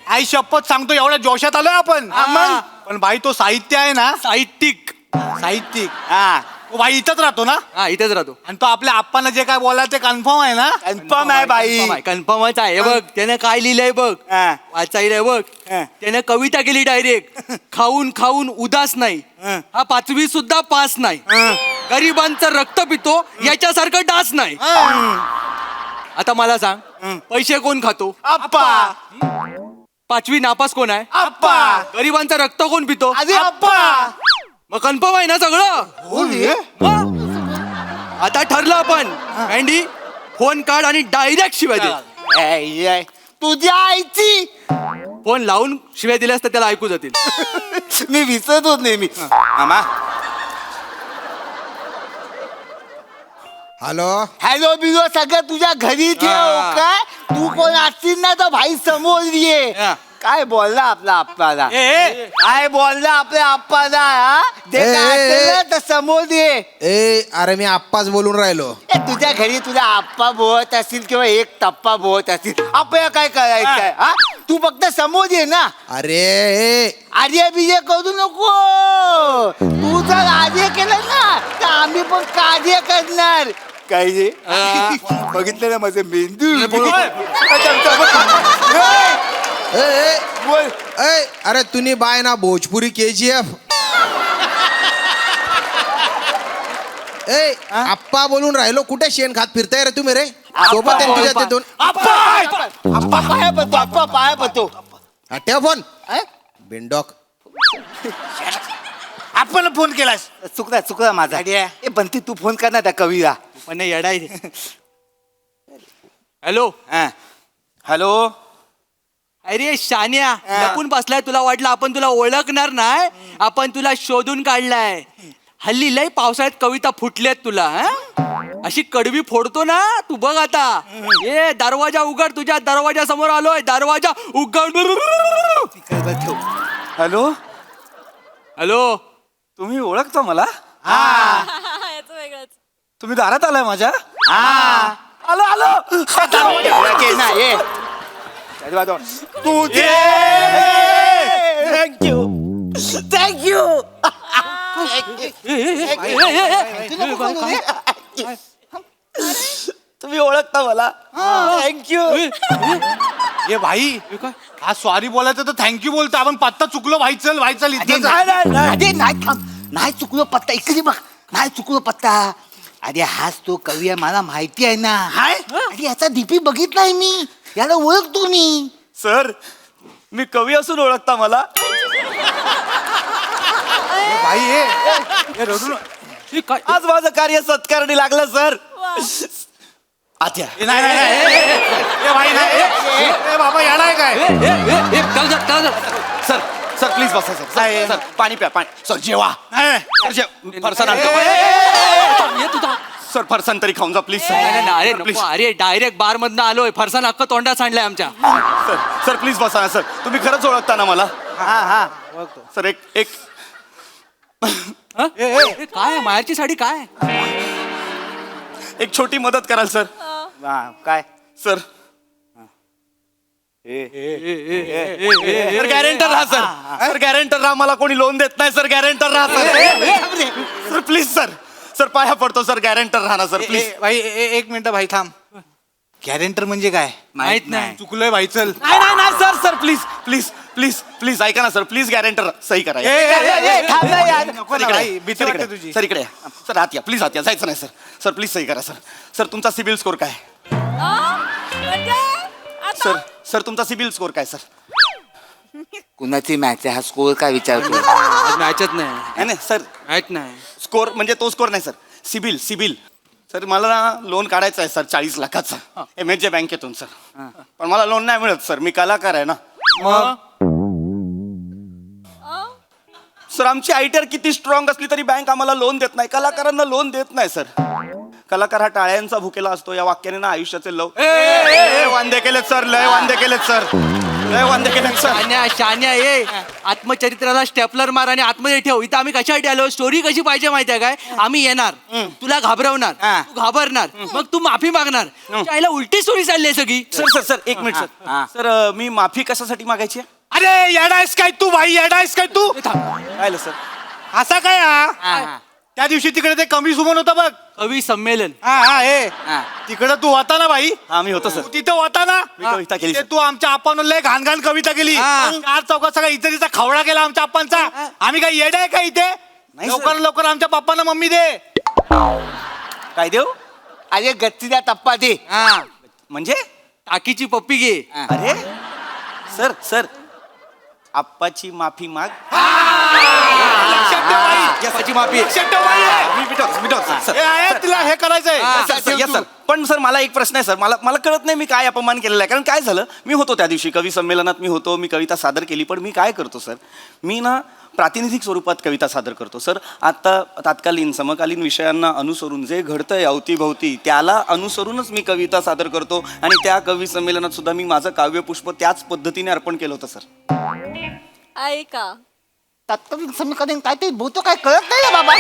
आई शपथ सांगतो एवढ्या जोशात आलोय आपण. पण भाई तो साहित्य आहे ना, साहित्यिक हा तो भाई इथंच राहतो ना. हा इथेच राहतो. आणि तो आपल्या आप्पांना जे काय बोला ते कन्फर्म आहे ना. कन्फर्म आहे बाई. कन्फर्मच आहे. बघ त्याने काय लिहिलंय बघ, वाचायलंय बघ. त्याने कविता केली डायरेक्ट. खाऊन खाऊन उदास नाही, हा 5वी सुद्धा पास नाही, गरिबांचं रक्त पितो याच्यासारखं डास नाही. आता मला सांग, पैसे कोण खातो? आप्पा. 5वी नापास कोण आहे? आप्पा. गरिबांचं रक्त कोण पितो? अरे आप्पा. मग कन्फर्म आहे ना सगळं? आता ठरलं आपण. अँडी फोन काढ आणि डायरेक्ट शिवाय दे. तुझ्या आईची. फोन लावून शिवाय दिल्यास तर त्याला ऐकू जातील. मी विसरत होत नेहमी. मामा. हॅलो बिलो सगळं तुझ्या घरी ठेव. काय तू कोण असतील ना तर भाई समोर ये. काय बोलला आपला आप्पाला? काय बोलला आपल्या आप्पाला? तर समोर ये. अरे मी आप्पाच बोलून राहिलो. तुझ्या घरी तुझा आप्पा बोलत असतील किंवा एक टप्पा बोलत असतील, आपल्याला काय करायचंय? हा तू फक्त समोर ये ना. अरे आर्य बिर्य करू नको. तू जर आर्य केलं ना तर आम्ही पण कार्य करणार. काय रे? बघितलं ना माझं मेंदू. बोल. अरे तुम्ही बाय ना भोजपुरी KGF. आप्पा बोलून राहिलो. कुठे शेण खात फिरताय रे तुम्ही रे? सोबत आहे तुझ्या ते दोन. आप्पा पाया पडतो. आप्पा पाया पडतो. ठेव फोन बिंडॉक. आपण फोन केलास. चुकला माझा. ए बंटी तू फोन कर ना त्या कवीला. पण येडाय. हॅलो. हॅलो. अरे शान्या, लपून बसलाय. तुला वाटलं आपण तुला ओळखणार नाही? आपण तुला शोधून काढलाय. हल्ली लय पावसाळ्यात कविता फुटल्यात तुला. अशी कडवी फोडतो ना तू. बघ आता. ए दरवाजा उघड. तुझ्या दरवाजा समोर आलोय. दरवाजा उघड. हॅलो. हॅलो. तुम्ही ओळखता मला? याचं वेगळंच. तुम्ही दारात आलाय माझ्या? आलो आलो. तुझे थँक्यू. तुम्ही ओळखता मला? थँक्यू. ए भाई हा सॉरी बोलायचं तर थँक्यू बोलतो. आपण पत्ता चुकलो. भाई चल इथं नाही चुकलो पत्ता. इकडे बघ. नाही चुकलो पत्ता. अरे हाच तो कवी आहे. मला माहिती आहे ना. अरे याचा डीपी बघितलाय मी. याला ओळखतो मी. सर मी कवी असून ओळखता मला? भाई आज माझं कार्य सत्कारणी लागलं सर. अच्छा. बाबा येणार काय? सर सर प्लीज बसा सर. सर पाणी प्या. पाणी. सर जेवा. फरसाण आणतो. सर फरसाण तरी खाऊन जा प्लीज. अरे नको. अरे डायरेक्ट बार मधनं आलोय. फरसाण अख्खं तोंडात सांडलंय आमच्या. सर सर प्लीज बसा ना सर. तुम्ही खरंच ओळखता ना मला? सर एक हं? ए, काय माहेरची साडी काय? एक छोटी मदत कराल सर? काय सर सर गॅरेंटर राहा सर. सर गॅरेंटर राहा. मला कोणी लोन देत नाही सर. गॅरेंटर राहा sir. Sir please sir. Sir पाया पडतो सर. गॅरेंटर राहा ना सर प्लीज. भाई एक मिनिट भाई थांब. गॅरेंटर म्हणजे काय? माहित नाही. चुकलोय भाई चल. नाही नाही नाही sir. Sir please please please please ऐका ना सर. प्लीज गॅरेंटर सही करा. नको ना भाई, भीती वाटते तुझी. सर इकडे या. सर आत या प्लीज. आत या. जायचं नाही सर. सर प्लीज सही करा सर. सर तुमचा सिबिल स्कोर काय? सर सर तुमचा सिबिल स्कोर काय सर? कुणाची मॅच आहे हा स्कोर काय विचारतो? मॅचच नाही. नाही नाही सर. मॅच नाही. स्कोर म्हणजे तो स्कोर नाही सर. CIBIL CIBIL. सर मला ना लोन काढायचं आहे सर 40 लाखाचा MHJ बँकेतून सर. पण मला लोन नाही मिळत सर. मी कलाकार आहे ना. सर आमची ITR किती स्ट्रॉंग असली तरी बँक आम्हाला लोन देत नाही. कलाकारांना लोन देत नाही सर. कलाकार हा टाळ्यांचा भुकेला असतो. या वाक्याने ना आयुष्याचे वांदे केलेत सर. लय वांदे केलेत सर. लय वांदे केलेत सर. शान्या ये आत्मचरित्राला स्टेपलर मार आणि आतमध्ये ठेव. इथं आम्ही कशासाठी आलो? स्टोरी कशी पाहिजे माहितीये काय? आम्ही येणार, तुला घाबरवणार, तू घाबरणार, मग तू माफी मागणार. त्याला उलटी स्टोरी चालली आहे सगळी. सर सर सर एक मिनिट सर. सर मी माफी कशासाठी मागायची आहे? अरे येडायस काय तू भाई? येडायस काय तू? काय सर? असा काय हा? त्या दिवशी तिकडे ते कमी सुमन होता बघ. कवी संमेलन. तिकडे तू होता ना भाई? आम्ही होतो सर. तू तिथं होता ना? मी कविता केली ते सर. तू आमच्या आपण लय घाण घाण कविता केली. 4 चौकात सगळा इतरीचा खवडा केला आमच्या आप्पांचा. आम्ही काय येड आहे का इथे? नाही लवकर लवकर आमच्या पप्पांना मम्मी दे. काय देऊ? अरे गच्चीचा टप्पा दे. म्हणजे टाकीची पप्पी घे. अरे सर सर आप्पाची माफी माग. लक्षात ठेव भाई. याची माफी. लक्षात ठेव भाई. मी मिटवतो सर. हे आहे, तुला हे करायचंय. Yes, sir. पण सर मला एक प्रश्न आहे सर. मला कळत नाही मी काय अपमान केलेला आहे. कारण काय झालं, मी होतो त्या दिवशी कवी संमेलनात. मी होतो. मी कविता सादर केली. पण मी काय करतो सर, मी ना प्रातिनिधिक स्वरूपात कविता सादर करतो सर. आता तात्कालीन समकालीन विषयांना अनुसरून जे घडतंय अवतीभवती त्याला अनुसरूनच मी कविता सादर करतो. आणि त्या कवी संमेलनात सुद्धा मी माझं काव्यपुष्प त्याच पद्धतीने अर्पण केलं होतं सर. ऐका तात्कालिक समीकरण काय ते बोलतो काय कळत नाही बाबा.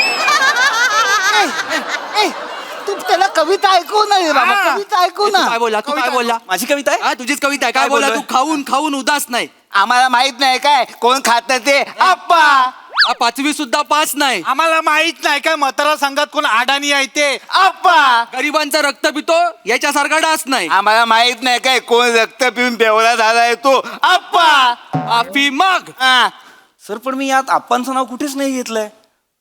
तू त्याला कविता ऐकू नये बाबा. कविता ऐकू ना. काय बोलला? तू काय बोलला? माझी कविता आहे. हा तुझीच कविता आहे. काय बोलला तू? खाऊन खाऊन उदास नाही. आम्हाला माहित नाही काय कोण खात ते आप्पा. 5वी सुद्धा पास नाही. आम्हाला माहित नाही काय मतदार संघात कोण अडाणी आहे ते? आप्पा. गरिबांचा रक्त पितो याच्यासारखा डास नाही. आम्हाला माहित नाही काय कोण रक्त पिऊन बेवडा झालाय तो आप्पा. माफी माग. सर पण मी यात आप्पांचं नाव कुठेच नाही घेतलंय.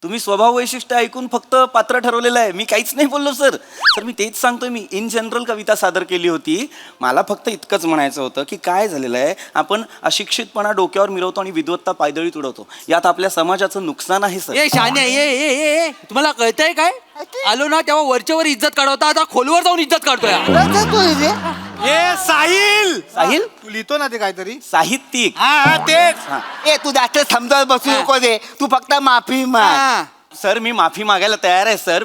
तुम्ही स्वभाव वैशिष्ट्य ऐकून फक्त पात्र ठरवलेलं आहे. मी काहीच नाही बोललो सर. सर मी तेच सांगतोय. मी इन जनरल कविता सादर केली होती. मला फक्त इतकंच म्हणायचं होतं की काय झालेलं आहे, आपण अशिक्षितपणा डोक्यावर मिरवतो आणि विद्वत्ता पायदळीत उडवतो. यात आपल्या समाजाचं नुकसान आहे सर. ए शान्या ये तुम्हाला कळतंय काय? आलो ना तेव्हा वरच्यावर इज्जत काढवता, आता खोलवर जाऊन इज्जत काढतोय. हे साहिल. साहिल तू लिहितो ना ते काहीतरी साहित्यिक. हा तेच. ए तू जास्त समजावत बसू नको दे. तू फक्त माफी माग. सर मी माफी मागायला तयार आहे सर.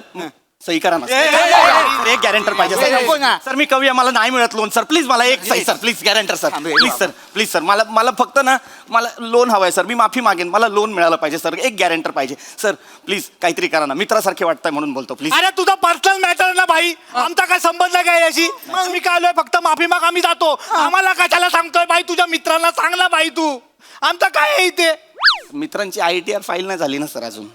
सही करा ना सर. एक गॅरेंटर पाहिजे सर. सर मी कवी आहे. मला नाही मिळत लोन सर. प्लीज मला एक सही sir. Please guarantor sir. Please sir मला फक्त ना मला लोन हवंय सर. मी माफी मागेन. मला लोन मिळालं पाहिजे सर. एक गॅरेंटर पाहिजे सर. प्लीज काहीतरी करा ना. मित्रासारखे वाटतंय म्हणून बोलतो प्लीज. अरे तुझा पर्सनल मॅटर ना भाई. आमचा काय संबंध आहे काय याशी? मी काय आलोय फक्त माफी माग. आम्ही जातो. आम्हाला कशाला सांगतोय भाई? तुझ्या मित्रांना सांग ना भाई तू. आमचा काय आहे इथे? मित्रांची ITR फाईल नाही झाली ना सर अजून.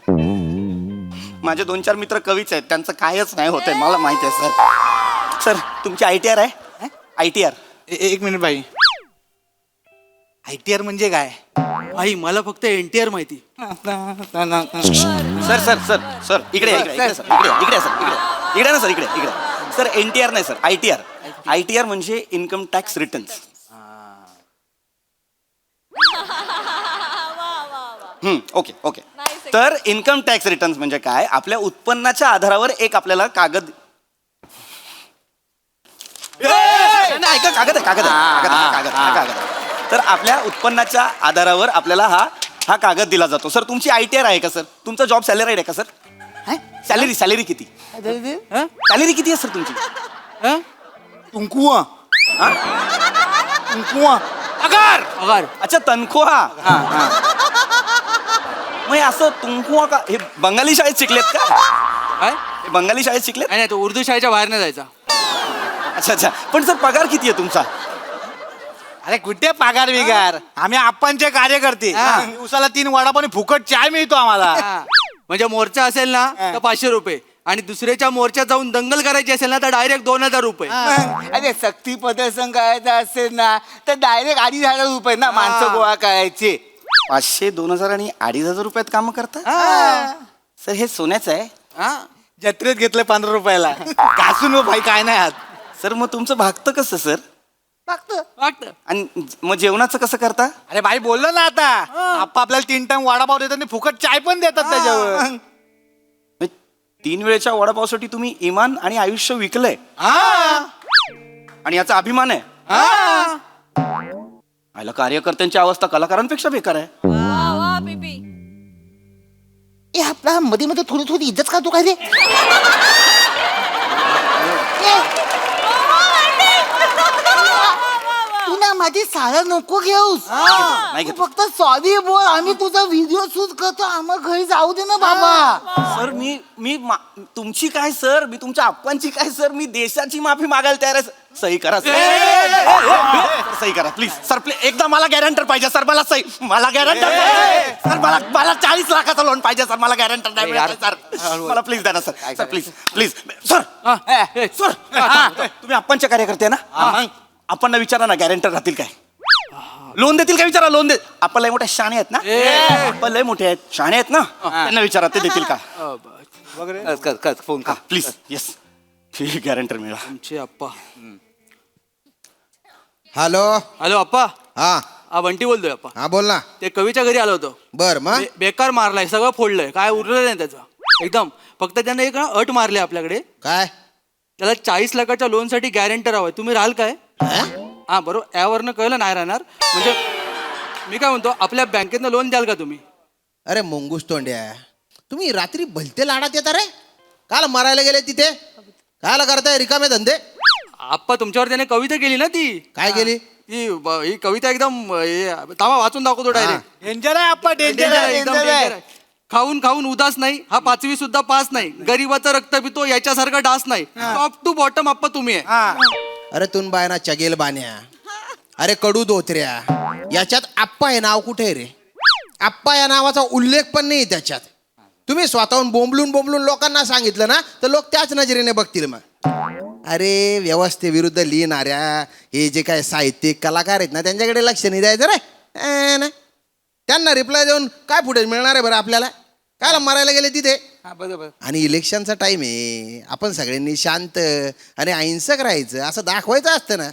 माझे 2-4 मित्र कवीच आहेत. त्यांचं कायच नाही होतंय मला माहिती आहे सर. सर तुमची ITR आहे? ITR. एक मिनिट भाई. ITR म्हणजे काय? भाई मला फक्त NTR माहिती. सर सर सर सर इकडे इकडे सर. इकडे ना सर. इकडे सर. NTR नाही सर. ITR म्हणजे income tax returns. Okay okay. तर इन्कम टॅक्स रिटर्न्स म्हणजे काय? आपल्या उत्पन्नाच्या आधारावर एक आपल्याला कागद. ऐका कागद कागद. तर आपल्या उत्पन्नाच्या आधारावर आपल्याला हा कागद दिला जातो. सर तुमची ITR आहे का सर? तुमचा जॉब सॅलरीड आहे का सर? सॅलरी किती? सॅलरी किती आहे सर तुमची? तुमकुआ. पगार. अच्छा तनख्वाह. मग हे असं तुमकू का हे बंगाली शाळेत शिकलेत का? काय हे बंगाली शाळेत शिकलेत? नाही तो उर्दू शाळेच्या बाहेर नाही जायचा. अच्छा अच्छा. पण सर पगार किती आहे तुमचा? अरे कुठे पगार बिगार, आम्ही आपणचे कार्यकर्ते. उसाला 3 वडापाव आणि फुकट चाय मिळतो आम्हाला. हा. म्हणजे मोर्चा असेल ना तर 500 रुपये आणि दुसऱ्याच्या मोर्चात जाऊन दंगल करायची असेल ना तर डायरेक्ट 2000 रुपये. अरे सक्ती प्रदर्शन करायचं असेल ना तर डायरेक्ट 2500 रुपये ना माणसं गोळा करायचे. 500, 2000 आणि 2500 रुपयात काम करता? सर हे सोन्याचं आहे. जत्रेत घेतलं 15 रुपयाला. घासून भाई काय नाही आहात. सर मग तुमचं भागतं कसं सर? वाटतं. आणि मग जेवणाचं कसं करता? अरे भाई बोललो ना आता, आप्पा आपल्याला 3 टाइम वडापाव देतात आणि फुकट चाय पण देतात त्याच्यावर. 3 वेळेच्या वडापावसाठी तुम्ही इमान आणि आयुष्य विकलंय आणि याचा अभिमान आहे. आयला कार्यकर्त्यांची अवस्था कलाकारांपेक्षा बेकार आहे. ए आपला मध्ये मध्ये थोडी थोडी इज्जत का तू काय रे? तू ना माझी सारं नको घेऊस. नाही तू घेत. फक्त सॉरी बोल, आम्ही तुझा व्हिडिओ शूट करतो, आम्हाला घरी जाऊ दे ना बाबा. सर मी तुमची काय सर, मी तुमच्या आप्पांची काय सर, मी देशाची माफी मागायला तयार आहे. सही करा सर. सर, सही करा प्लीज सर. प्लीज एकदा मला गॅरंटर पाहिजे सर. मला गॅरंटर सर. मला 40 लाखाचा लोन पाहिजे सर. मला गॅरंटर नाही मिळत सर. मला प्लीज द्या ना sir. Sir please please sir. Sir तुम्ही आप्पांच्या कार्यकर्ते ना, मग आपण विचारा ना गॅरंटर राहतील काय, लोन देतील काय विचारा. लोन दे. आपण लय मोठ्या शाणे आहेत ना, आपण लय मोठे आहेत शाणे आहेत ना, त्यांना विचारा ते देतील का वगैरे. फोन का प्लीज. येस गॅरंटर मिळा. आमचे अप्पा. हॅलो. हॅलो अप्पा. हा बंटी बोलतोय अप्पा. हा बोल ना. ते कवीच्या घरी आलो होतो. बर मग बेकार मारलाय, सगळं फोडलंय, काय उरलं नाही त्याचं एकदम. फक्त त्याने एक अट मारली आपल्याकडे. काय? त्याला 40 लाखाच्या लोन साठी गॅरंटर हवाय. तुम्ही राहाल काय? हा बरोबर, यावरनं कळलं नाही राहणार. म्हणजे मी काय म्हणतो, आपल्या बँकेतनं लोन द्याल का तुम्ही? अरे मुंगूस तोंड्या, तुम्ही रात्री भलते लाडात येता रे. काल मरायला गेले तिथे, कायला करताय रिकामे धंदे? आप्पा तुमच्यावर त्याने कविता केली ना. ती काय केली? ही कविता एकदम तावा वाचून दाखवतो डायरेक्ट. डेंजर आहे आप्पा, डेंजर आहे. एकदम danger आहे. खाऊन खाऊन उदास नाही, हा 5वी सुद्धा पास नाही, गरीबाचं रक्त पितो याच्यासारखा डास नाही. टॉप टू बॉटम आप्पा तुम्ही आहे. अरे तुन बायना चगेल बाण्या, अरे कडू दोत्र्या, याच्यात आप्पा हे नाव कुठे आहे रे? आप्पा या नावाचा उल्लेख पण नाही त्याच्यात. तुम्ही स्वतःहून बोंबलून लोकांना सांगितलं ना तर लोक त्याच नजरेने बघतील. मग अरे व्यवस्थेविरुद्ध लिहिणाऱ्या हे जे काय साहित्यिक कलाकार आहेत ना, त्यांच्याकडे लक्ष नाही द्यायचं रे. ना त्यांना रिप्लाय देऊन काय फुटेज मिळणार आहे बरं आपल्याला? कायला मरायला गेले तिथे? बरोबर. आणि इलेक्शनचा टाइम आहे, आपण सगळ्यांनी शांत आणि अहिंसक राहायचं असं दाखवायचं असतं ना.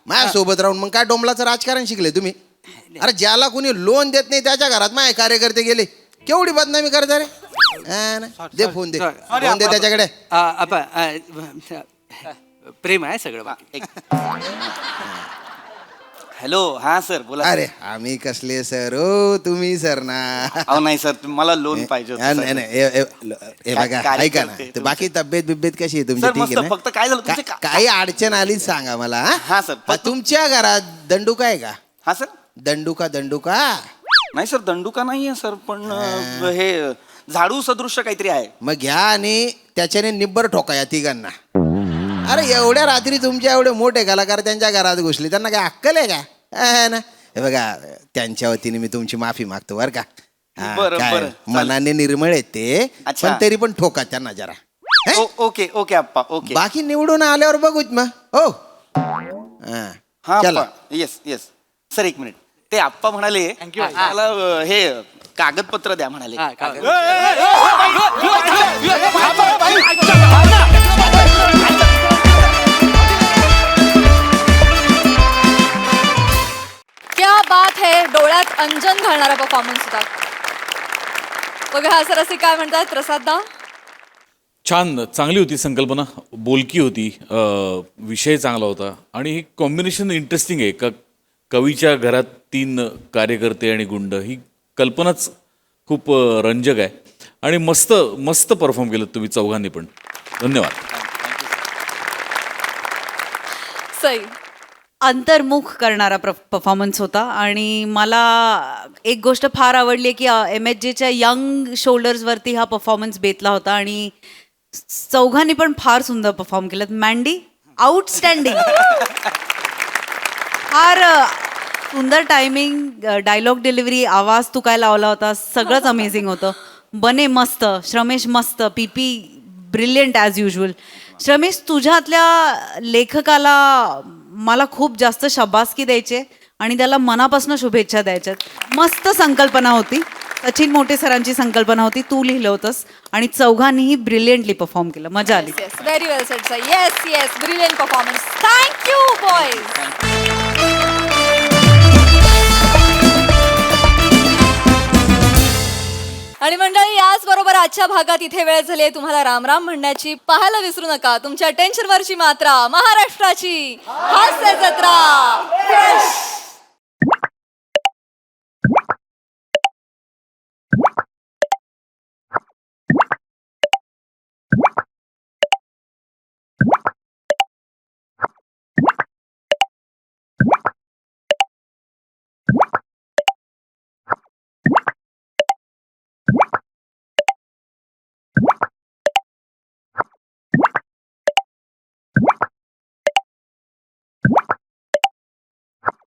माझ्यासोबत राहून मग काय डोंबलाचं राजकारण शिकले तुम्ही? अरे ज्याला कोणी लोन देत नाही त्याच्या घरात माझे कार्यकर्ते गेले, केवढी बदनामी करता रे. दे फोन, दे फोन दे त्याच्याकडे. प्रेम आहे सगळं बाकी. हॅलो. हा सर बोला. अरे आम्ही कसले सर हो, तुम्ही सर ना. अहो नाही सर, मला लोन पाहिजे होतं, सर. हे बघा ऐका ना, तर बाकी तब्येत बिब्येत कशी आहे तुमची? सर, ठीक मस्त. आहे ना? फक्त काय झालं तुमचे काही अडचण आली सांगा मला. हा सर. तुमच्या घरात दंडुका आहे का? हा सर. दंडुका नाही सर, दंडुका नाहीये सर, पण हे झाडू सदृश्य काहीतरी आहे. मग घ्या आणि त्याच्याने निब्बर ठोका या तिघांना. अरे एवढ्या रात्री तुमच्या एवढे मोठे कलाकार त्यांच्या घरात घुसले, त्यांना काय अक्कल आहे का? ना हे बघा, त्यांच्या वतीने मी तुमची माफी मागतो बरं का. बरं, काय, बरं. मनाने निर्मळ आहेत ते, अच्छा. पण तरी पण ठोका त्यांना जरा. ओके ओके आप्पा, ओके. बाकी निवडून आल्यावर बघूच मग. हो हा चला. Yes yes sir. 1 मिनिट. ते आप्पा म्हणाले मला हे कागदपत्र द्या म्हणाले. क्या बात है, डोळ्यात अंजन घालणारा परफॉर्मन्स होता. बघा हा सर असे काय म्हणतात प्रसाद दा? छान, चांगली होती संकल्पना, बोलकी होती, विषय चांगला होता आणि ही कॉम्बिनेशन इंटरेस्टिंग आहे. कवीच्या घरात 3 कार्यकर्ते आणि गुंड, ही कल्पनाच खूप रंजक आहे आणि मस्त मस्त परफॉर्म केलं तुम्ही चौघांनी पण. धन्यवाद. सई अंतर्मुख करणारा परफॉर्मन्स होता आणि मला एक गोष्ट फार आवडली की MHJच्या यंग शोल्डर्सवरती हा परफॉर्मन्स बेतला होता आणि चौघांनी पण फार सुंदर परफॉर्म केलं. मँडी आउटस्टँडिंग, फार सुंदर टायमिंग, डायलॉग डिलिव्हरी, आवाज तू काय लावला होता, सगळंच अमेझिंग होतं. बने मस्त, श्रमेश मस्त, PP ब्रिलियंट ॲज युजल. श्रमेश, तुझ्यातल्या लेखकाला मला खूप जास्त शाबासकी द्यायचे आणि त्याला मनापासून शुभेच्छा द्यायच्यात. मस्त संकल्पना होती, सचिन मोठे सरांची संकल्पना होती, तू लिहिलं होतंस आणि चौघांनीही ब्रिलियंटली परफॉर्म केलं. मजा आली. Very well said sir. Yes yes, brilliant performance. Thank you boys. आणि मंडळी, याच बरोबर आजच्या भागात इथे वेळ झाली आहे तुम्हाला राम राम म्हणण्याची. पाहायला विसरू नका तुमच्या टेन्शनवरची मात्रा, महाराष्ट्राची हास्य जत्रा.